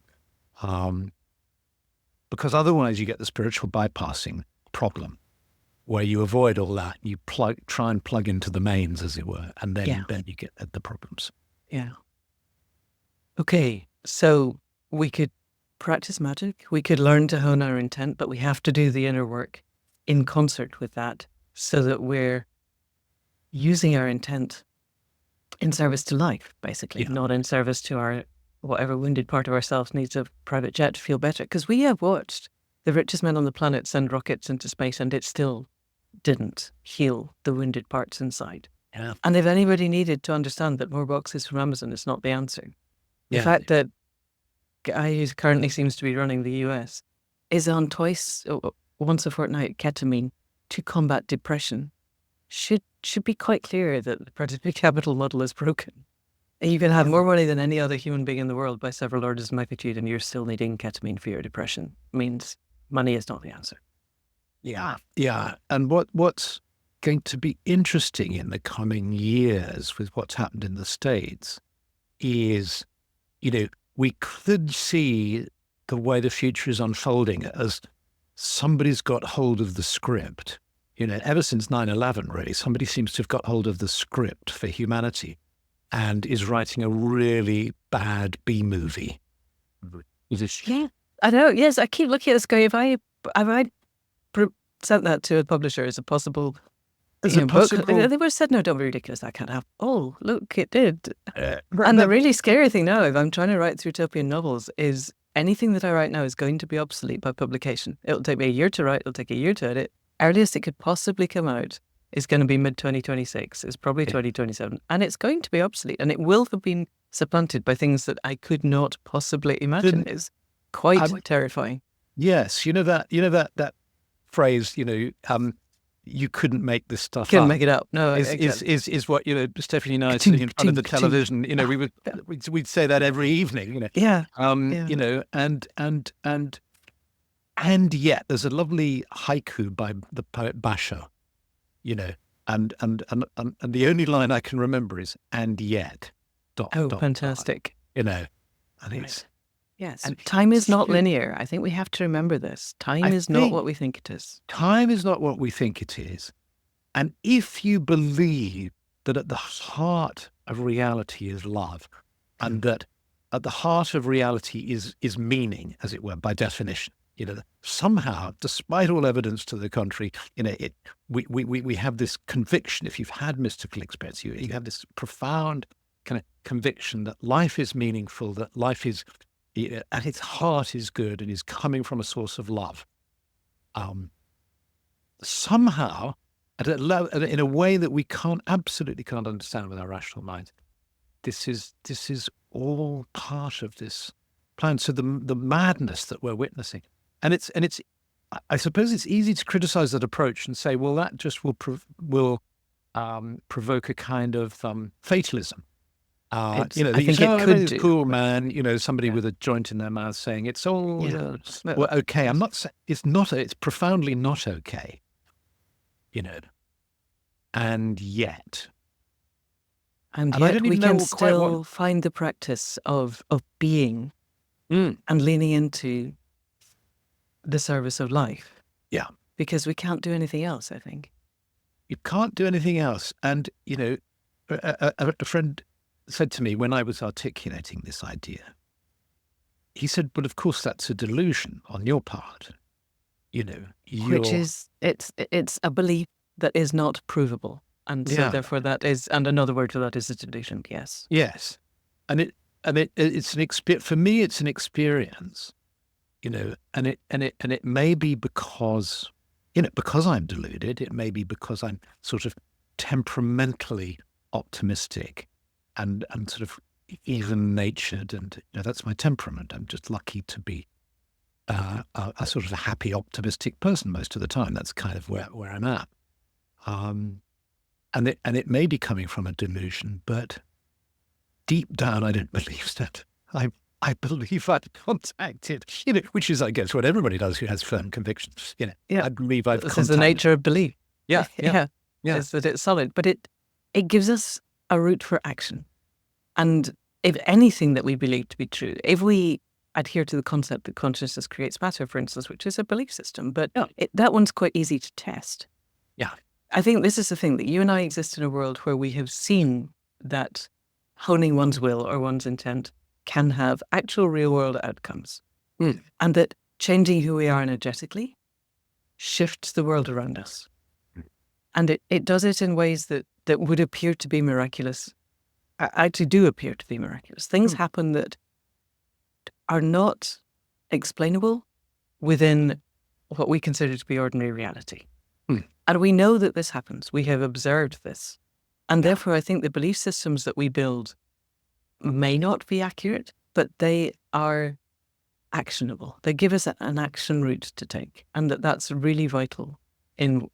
[SPEAKER 1] Because otherwise you get the spiritual bypassing problem, where you avoid all that, you try and plug into the mains, as it were, and then you get the problems.
[SPEAKER 2] Yeah. Okay, so we could practice magic, we could learn to hone our intent, but we have to do the inner work in concert with that, so that we're using our intent in service to life, basically, not in service to our whatever wounded part of ourselves needs a private jet to feel better. Because we have watched the richest men on the planet send rockets into space, and it still didn't heal the wounded parts inside.
[SPEAKER 1] Yeah.
[SPEAKER 2] And if anybody needed to understand that more boxes from Amazon is not the answer, the fact that guy who currently seems to be running the US is on once a fortnight ketamine to combat depression should be quite clear that the predatory capital model is broken. You can have more money than any other human being in the world by several orders of magnitude, and you're still needing ketamine for your depression. It means money is not the answer.
[SPEAKER 1] Yeah. And what's going to be interesting in the coming years with what's happened in the States is, we could see the way the future is unfolding as somebody's got hold of the script. Ever since 9/11, really, somebody seems to have got hold of the script for humanity and is writing a really bad B-movie.
[SPEAKER 2] Yeah, I know. Yes, I keep looking at this going, if I sent that to a publisher as a possible book, they would have said, no, don't be ridiculous, that can't happen. Oh, look, it did. And the really scary thing now, if I'm trying to write utopian novels, is anything that I write now is going to be obsolete by publication. It'll take me a year to write, it'll take a year to edit. Earliest it could possibly come out is going to be mid-2026. It's probably 2027. And it's going to be obsolete. And it will have been supplanted by things that I could not possibly imagine. Is quite terrifying.
[SPEAKER 1] Yes. That phrase, you couldn't make this stuff up.
[SPEAKER 2] Couldn't make it up. No,
[SPEAKER 1] is what, Stephanie and I sitting in front of the television, we'd say that every evening,
[SPEAKER 2] Yeah.
[SPEAKER 1] And yet there's a lovely haiku by the poet Basho, and the only line I can remember is "and yet."
[SPEAKER 2] Fantastic.
[SPEAKER 1] And it's
[SPEAKER 2] yes. And time is not linear. I think we have to remember this. Time is not what we think it is.
[SPEAKER 1] Time is not what we think it is, and if you believe that at the heart of reality is love, and that at the heart of reality is meaning, as it were, by definition. Somehow, despite all evidence to the contrary, we have this conviction. If you've had mystical experience, you have this profound kind of conviction that life is meaningful, that life is, at its heart, is good and is coming from a source of love. Somehow, in a way that we absolutely can't understand with our rational minds, this is all part of this plan. So the madness that we're witnessing. And it's. I suppose it's easy to criticize that approach and say, well, that just will provoke a kind of fatalism,
[SPEAKER 2] I
[SPEAKER 1] you
[SPEAKER 2] think
[SPEAKER 1] say,
[SPEAKER 2] it
[SPEAKER 1] oh,
[SPEAKER 2] could
[SPEAKER 1] it's
[SPEAKER 2] do.
[SPEAKER 1] cool, man. Somebody
[SPEAKER 2] Yeah.
[SPEAKER 1] with a joint in their mouth saying it's all
[SPEAKER 2] Yeah.
[SPEAKER 1] well, okay. I'm not saying it's not. It's profoundly not okay. And yet,
[SPEAKER 2] And
[SPEAKER 1] and I
[SPEAKER 2] yet
[SPEAKER 1] don't
[SPEAKER 2] we
[SPEAKER 1] even
[SPEAKER 2] can
[SPEAKER 1] know quite what.
[SPEAKER 2] still find the practice of being
[SPEAKER 1] Mm,
[SPEAKER 2] and leaning into the service of life.
[SPEAKER 1] Yeah.
[SPEAKER 2] Because we can't do anything else, I think.
[SPEAKER 1] You can't do anything else. And a friend said to me when I was articulating this idea, he said, "But of course, that's a delusion on your part.
[SPEAKER 2] Which is, it's a belief that is not provable. And so therefore and another word for that is a delusion, yes.
[SPEAKER 1] Yes. And it's for me, it's an experience, and it may be because, because I'm deluded, it may be because I'm sort of temperamentally optimistic and sort of even-natured, and that's my temperament. I'm just lucky to be a sort of a happy, optimistic person most of the time. That's kind of where I'm at. And it may be coming from a delusion, but deep down, I don't believe that. I believe I've contacted, which is, I guess, what everybody does who has firm convictions. I believe I've
[SPEAKER 2] This
[SPEAKER 1] contacted.
[SPEAKER 2] is the nature of belief.
[SPEAKER 1] Yeah.
[SPEAKER 2] Is that it's solid, but it gives us a route for action. And if anything that we believe to be true, if we adhere to the concept that consciousness creates matter, for instance, which is a belief system, but that one's quite easy to test.
[SPEAKER 1] Yeah.
[SPEAKER 2] I think this is the thing, that you and I exist in a world where we have seen that honing one's will or one's intent can have actual real world outcomes. And that changing who we are energetically shifts the world around us. And it does it in ways that would appear to be miraculous, actually do appear to be miraculous. Things happen that are not explainable within what we consider to be ordinary reality. And we know that this happens. We have observed this. And therefore, I think the belief systems that we build may not be accurate, but they are actionable. They give us an action route to take. And that's really vital in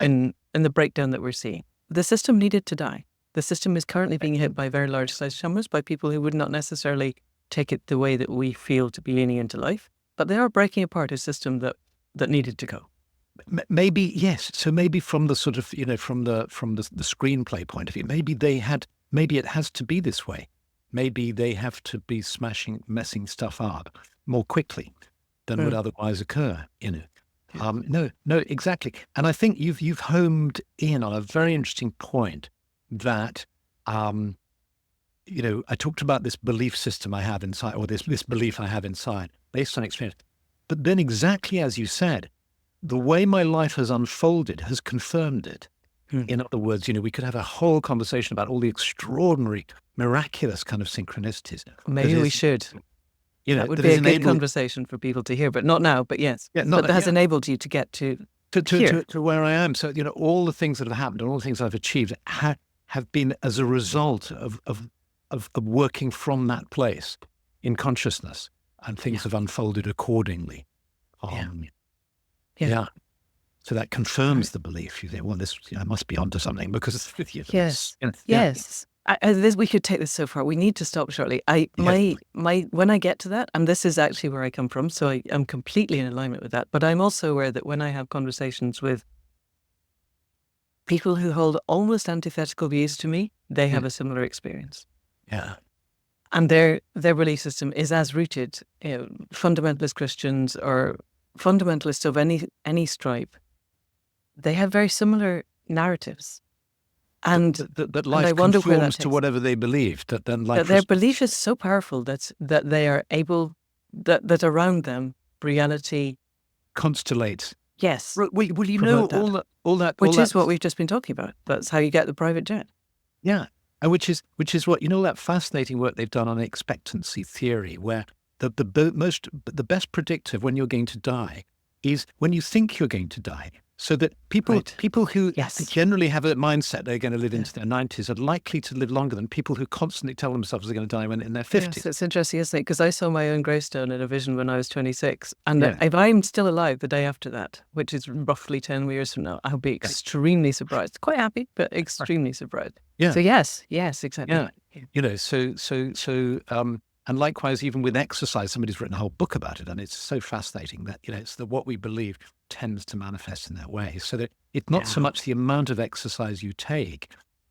[SPEAKER 2] the breakdown that we're seeing. The system needed to die. The system is currently being hit by very large sledgehammers by people who would not necessarily take it the way that we feel to be leaning into life. But they are breaking apart a system that needed to go.
[SPEAKER 1] Maybe, yes. So maybe from the sort of, from the screenplay point of view, maybe it has to be this way. Maybe they have to be messing stuff up more quickly than would otherwise occur, No, exactly. And I think you've homed in on a very interesting point that, I talked about this belief system I have inside, or this belief I have inside based on experience. But then exactly as you said, the way my life has unfolded has confirmed it. In other words, we could have a whole conversation about all the extraordinary, miraculous kind of synchronicities.
[SPEAKER 2] Maybe we should. That would be a good conversation for people to hear, but not now, but yes. But that has enabled you to get to
[SPEAKER 1] where I am. So, all the things that have happened and all the things I've achieved have been as a result of working from that place in consciousness, and things have unfolded accordingly. So that confirms the belief. You think, well, I must be onto something because
[SPEAKER 2] yes. We could take this so far. We need to stop shortly. When I get to that, and this is actually where I come from, so I'm completely in alignment with that. But I'm also aware that when I have conversations with people who hold almost antithetical views to me, they have a similar experience.
[SPEAKER 1] Yeah.
[SPEAKER 2] And their belief system is as rooted, fundamentalist Christians or fundamentalists of any stripe. They have very similar narratives. And
[SPEAKER 1] that life
[SPEAKER 2] and I wonder
[SPEAKER 1] conforms to whatever they believe. That
[SPEAKER 2] their belief is so powerful that they are able, that around them reality
[SPEAKER 1] constellates.
[SPEAKER 2] Yes.
[SPEAKER 1] Well, you know all that,
[SPEAKER 2] which is what we've just been talking about. That's how you get the private jet.
[SPEAKER 1] Yeah, and which is what that fascinating work they've done on expectancy theory, where the best predictor of when you're going to die is when you think you're going to die. So that people who
[SPEAKER 2] Yes.
[SPEAKER 1] generally have a mindset they're going to live into their 90s are likely to live longer than people who constantly tell themselves they're going to die when in their 50s.
[SPEAKER 2] Yes, it's interesting, isn't it? Because I saw my own gravestone in a vision when I was 26. And
[SPEAKER 1] Yeah.
[SPEAKER 2] if I'm still alive the day after that, which is roughly 10 years from now, I'll be extremely surprised. Quite happy, but extremely surprised.
[SPEAKER 1] Yeah.
[SPEAKER 2] So yes, exactly.
[SPEAKER 1] Yeah. And likewise, even with exercise, somebody's written a whole book about it, and it's so fascinating that it's what we believe tends to manifest in that way. So that it's not so much the amount of exercise you take,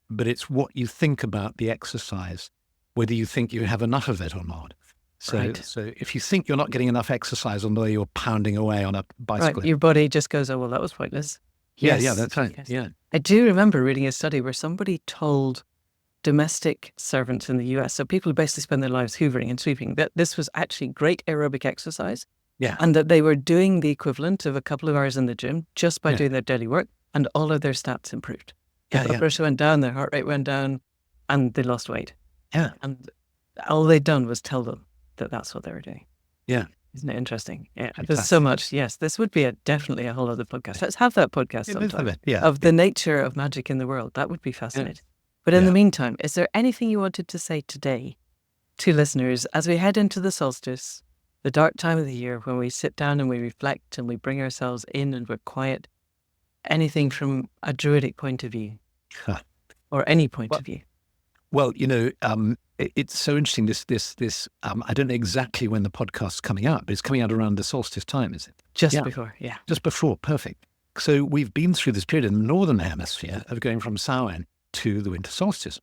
[SPEAKER 1] but it's what you think about the exercise, whether you think you have enough of it or not. So if you think you're not getting enough exercise, although you're pounding away on a bicycle,
[SPEAKER 2] your body just goes, "Oh well, that was pointless."
[SPEAKER 1] Yes. Yeah, that's right. Yes. Yeah,
[SPEAKER 2] I do remember reading a study where somebody told domestic servants in the US, so people who basically spend their lives hoovering and sweeping, that this was actually great aerobic exercise.
[SPEAKER 1] Yeah.
[SPEAKER 2] And that they were doing the equivalent of a couple of hours in the gym just by doing their daily work, and all of their stats improved. Their blood pressure went down, their heart rate went down, and they lost weight.
[SPEAKER 1] Yeah.
[SPEAKER 2] And all they'd done was tell them that that's what they were doing.
[SPEAKER 1] Yeah.
[SPEAKER 2] Isn't it interesting? Yeah. There's so much. Yes, this would be definitely a whole other podcast. Let's have that podcast sometime. Of the nature of magic in the world. That would be fascinating. But in the meantime, is there anything you wanted to say today to listeners as we head into the solstice, the dark time of the year when we sit down and we reflect and we bring ourselves in and we're quiet? Anything from a druidic point of view or any point of view?
[SPEAKER 1] Well, it's so interesting. This I don't know exactly when the podcast's coming out, but it's coming out around the solstice time, is it?
[SPEAKER 2] Just before, yeah.
[SPEAKER 1] Just before, perfect. So we've been through this period in the northern hemisphere of going from Samhain to the winter solstice.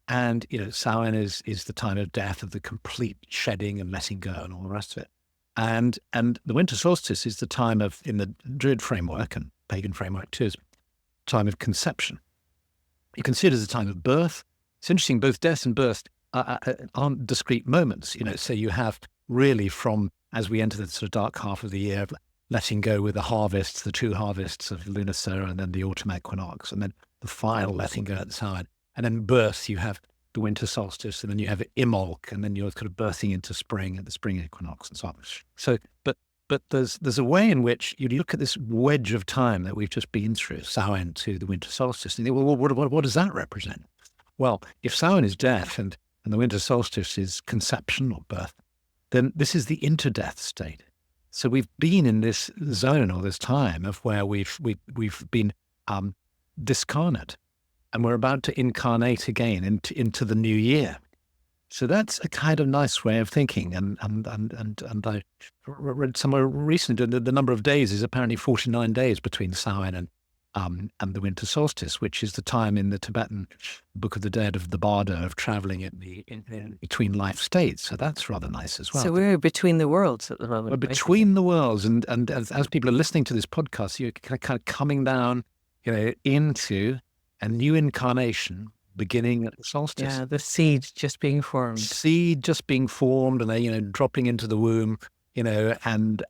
[SPEAKER 1] And, Samhain is the time of death, of the complete shedding and letting go and all the rest of it. And the winter solstice is the time of, in the Druid framework and pagan framework too, is time of conception. You can see it as a time of birth. It's interesting, both death and birth aren't discrete moments, so you have really from, as we enter the sort of dark half of the year, letting go with the harvests, the two harvests of Lunacer and then the autumn equinox, and then the final letting go at the side. And then birth, you have the winter solstice, and then you have Imolc, and then you're kind of birthing into spring at the spring equinox and so on. So, but there's a way in which you look at this wedge of time that we've just been through, Samhain to the winter solstice, and you think, well, what does that represent? Well, if Samhain is death and the winter solstice is conception or birth, then this is the interdeath state. So we've been in this zone or this time of where we've been discarnate, and we're about to incarnate again into the new year. So that's a kind of nice way of thinking. And I read somewhere recently that the number of days is apparently 49 days between Samhain and the winter solstice, which is the time in the Tibetan Book of the Dead of the Barda of traveling in between life states. So that's rather nice as well.
[SPEAKER 2] So we're between the worlds at the moment.
[SPEAKER 1] We're between the worlds, and as people are listening to this podcast, you're kind of coming down, into a new incarnation beginning at the solstice.
[SPEAKER 2] Yeah, the seed just being formed.
[SPEAKER 1] And then dropping into the womb, and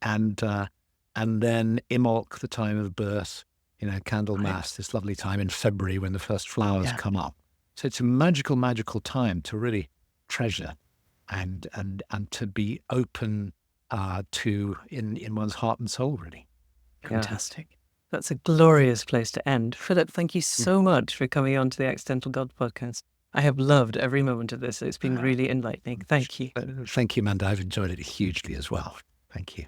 [SPEAKER 1] then Imolc, the time of birth. Candlemas, this lovely time in February when the first flowers come up. So it's a magical, magical time to really treasure and to be open to in one's heart and soul, really.
[SPEAKER 2] Fantastic. That's a glorious place to end. Philip, thank you so much for coming on to the Accidental God podcast. I have loved every moment of this. It's been really enlightening. Thank you.
[SPEAKER 1] Thank you, Amanda. I've enjoyed it hugely as well. Thank you.